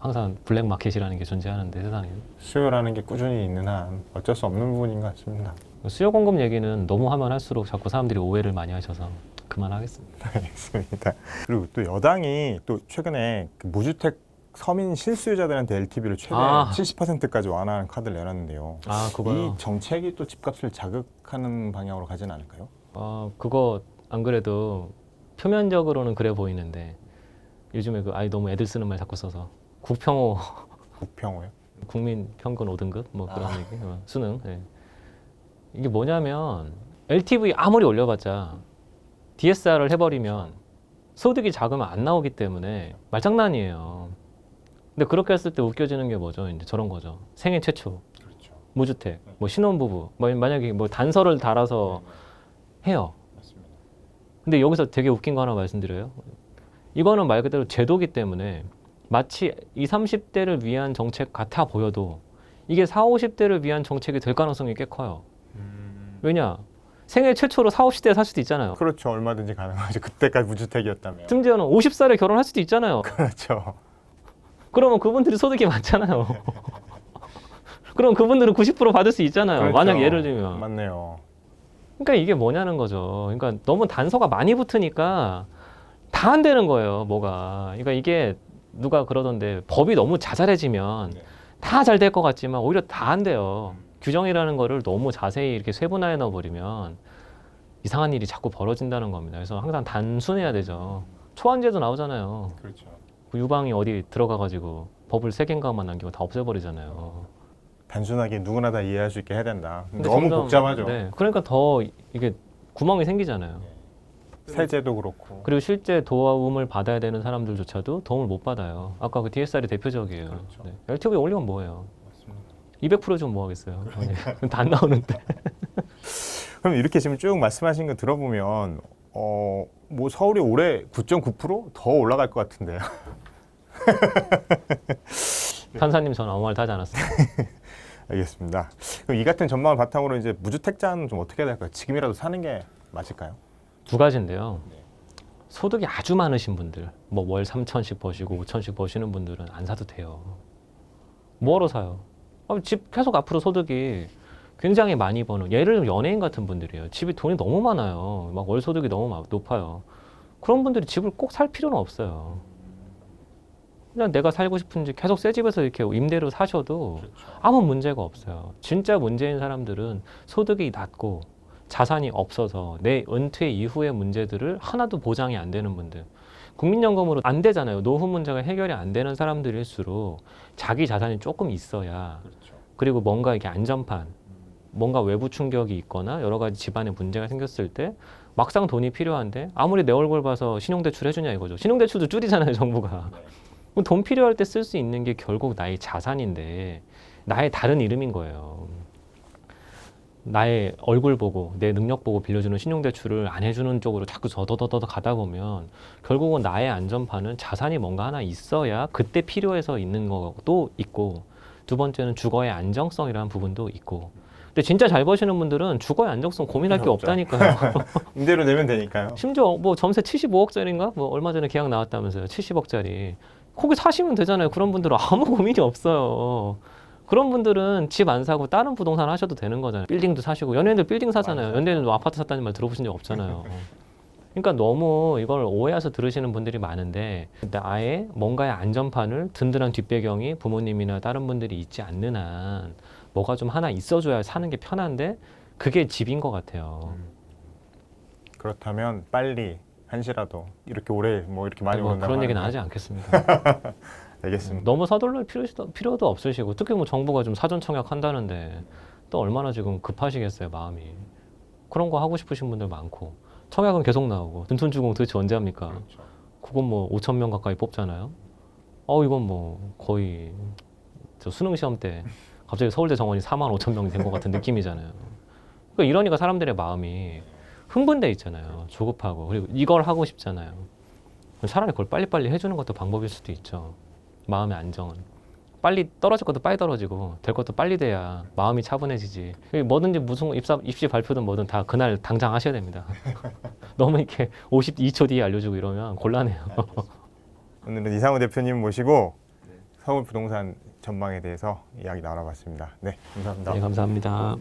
항상 블랙 마켓이라는 게 존재하는데 세상에 수요라는 게 꾸준히 있는 한 어쩔 수 없는 부분인 것 같습니다. 수요 공급 얘기는 너무 하면 할수록 자꾸 사람들이 오해를 많이 하셔서 그만하겠습니다. 알겠습니다. 그리고 또 여당이 또 최근에 그 무주택 서민 실수요자들한테 LTV를 최대 70%까지 완화하는 카드를 내놨는데요. 아, 이 그거요? 정책이 또 집값을 자극하는 방향으로 가진 않을까요? 그거 안 그래도 표면적으로는 그래 보이는데 요즘에 너무 애들 쓰는 말 자꾸 써서 국평호 국평호요? 국민 평균 5등급 뭐 그런 얘기 수능 예. 이게 뭐냐면 LTV 아무리 올려봤자 DSR을 해버리면 소득이 작으면 안 나오기 때문에 말장난이에요. 근데 그렇게 했을 때 웃겨지는 게 뭐죠? 이제 저런 거죠. 생애 최초 그렇죠. 무주택, 뭐 신혼부부, 만약에 뭐 단서를 달아서 해요. 맞습니다. 근데 여기서 되게 웃긴 거 하나 말씀드려요. 이거는 말 그대로 제도기 때문에 마치 20, 30대를 위한 정책 같아 보여도 이게 40, 50대를 위한 정책이 될 가능성이 꽤 커요. 왜냐? 생애 최초로 40, 50대에 살 수도 있잖아요. 그렇죠. 얼마든지 가능하죠. 그때까지 무주택이었다면. 심지어는 50살에 결혼할 수도 있잖아요. 그렇죠. 그러면 그분들이 소득이 많잖아요. 그럼 그분들은 90% 받을 수 있잖아요. 그렇죠. 만약 예를 들면. 맞네요. 그러니까 이게 뭐냐는 거죠. 그러니까 너무 단서가 많이 붙으니까 다 안 되는 거예요. 뭐가. 그러니까 이게 누가 그러던데 법이 너무 자잘해지면 네. 다 잘 될 것 같지만 오히려 다 안 돼요. 규정이라는 거를 너무 자세히 이렇게 세분화해 넣어버리면 이상한 일이 자꾸 벌어진다는 겁니다. 그래서 항상 단순해야 되죠. 초안제도 나오잖아요. 그렇죠. 그 유방이 어디 들어가가지고 법을 세 개인가만 남기고 다 없애버리잖아요. 단순하게 누구나 다 이해할 수 있게 해야 된다. 근데 너무 점점, 복잡하죠. 네, 그러니까 더 이게 구멍이 생기잖아요. 세제도 그렇고. 그리고 실제 도움을 받아야 되는 사람들조차도 도움을 못 받아요. 아까 그 DSR이 대표적이에요. 그렇죠. 네. LTV 올리면 뭐예요? 맞습니다. 200% 좀 뭐 하겠어요. 다 안 나오는데. 그럼 이렇게 지금 쭉 말씀하신 거 들어보면 뭐 서울이 올해 9.9%? 더 올라갈 것 같은데요. 판사님 전 아무 말 다 하지 않았어요. 알겠습니다. 그럼 이 같은 전망을 바탕으로 이제 무주택자는 좀 어떻게 해야 될까요? 지금이라도 사는 게 맞을까요? 두 가지인데요. 소득이 아주 많으신 분들, 뭐 월 3천씩 버시고 5천씩 버시는 분들은 안 사도 돼요. 뭐하러 사요? 집 계속 앞으로 소득이 굉장히 많이 버는, 예를 들면 연예인 같은 분들이에요. 집에 돈이 너무 많아요. 막 월 소득이 너무 높아요. 그런 분들이 집을 꼭 살 필요는 없어요. 그냥 내가 살고 싶은 집 계속 새 집에서 이렇게 임대로 사셔도 아무 문제가 없어요. 진짜 문제인 사람들은 소득이 낮고 자산이 없어서 내 은퇴 이후의 문제들을 하나도 보장이 안 되는 분들. 국민연금으로 안 되잖아요. 노후 문제가 해결이 안 되는 사람들일수록 자기 자산이 조금 있어야, 그리고 뭔가 이게 안전판, 뭔가 외부 충격이 있거나 여러 가지 집안에 문제가 생겼을 때 막상 돈이 필요한데 아무리 내 얼굴 봐서 신용대출 해주냐 이거죠. 신용대출도 줄이잖아요, 정부가. 그럼 돈 필요할 때 쓸 수 있는 게 결국 나의 자산인데 나의 다른 이름인 거예요. 나의 얼굴 보고 내 능력 보고 빌려주는 신용대출을 안 해주는 쪽으로 자꾸 더더더더 가다 보면 결국은 나의 안전판은 자산이 뭔가 하나 있어야 그때 필요해서 있는 것도 있고, 두 번째는 주거의 안정성이라는 부분도 있고. 근데 진짜 잘 버시는 분들은 주거의 안정성 고민할 게 없죠. 없다니까요. 임대료 내면 되니까요. 심지어 뭐 점세 75억짜리인가? 뭐 얼마 전에 계약 나왔다면서요. 70억짜리. 거기 사시면 되잖아요. 그런 분들은 아무 고민이 없어요. 그런 분들은 집 안 사고 다른 부동산 하셔도 되는 거잖아요. 빌딩도 사시고, 연예인들 빌딩 사잖아요. 맞아요. 연예인들도 아파트 샀다는 말 들어보신 적 없잖아요. 그러니까 너무 이걸 오해해서 들으시는 분들이 많은데, 근데 아예 뭔가의 안전판을 든든한 뒷배경이 부모님이나 다른 분들이 있지 않는 한 뭐가 좀 하나 있어줘야 사는 게 편한데 그게 집인 것 같아요. 그렇다면 빨리 한시라도 이렇게 오래 뭐 이렇게 많이 뭐 오른다고 그런 얘기는 하는데. 하지 않겠습니다. 알겠습니다. 너무 서둘러 필요도 없으시고, 특히 뭐 정부가 좀 사전 청약한다는데 또 얼마나 지금 급하시겠어요, 마음이. 그런 거 하고 싶으신 분들 많고, 청약은 계속 나오고, 든톤주공 도대체 언제 합니까? 그렇죠. 그건 뭐 5천 명 가까이 뽑잖아요. 이건 뭐 거의 저 수능 시험 때 갑자기 서울대 정원이 4만 5천 명이 된 것 같은 느낌이잖아요. 그러니까 이러니까 사람들의 마음이 흥분돼 있잖아요. 조급하고 그리고 이걸 하고 싶잖아요. 차라리 그걸 빨리빨리 해주는 것도 방법일 수도 있죠. 마음의 안정은. 빨리 떨어질 것도 빨리 떨어지고 될 것도 빨리 돼야 마음이 차분해지지. 뭐든지 무슨 입시 발표든 뭐든 다 그날 당장 하셔야 됩니다. 너무 이렇게 52초 뒤에 알려주고 이러면 곤란해요. 오늘은 이상우 대표님 모시고 서울 부동산 전망에 대해서 이야기 나눠봤습니다. 네, 감사합니다. 네, 감사합니다.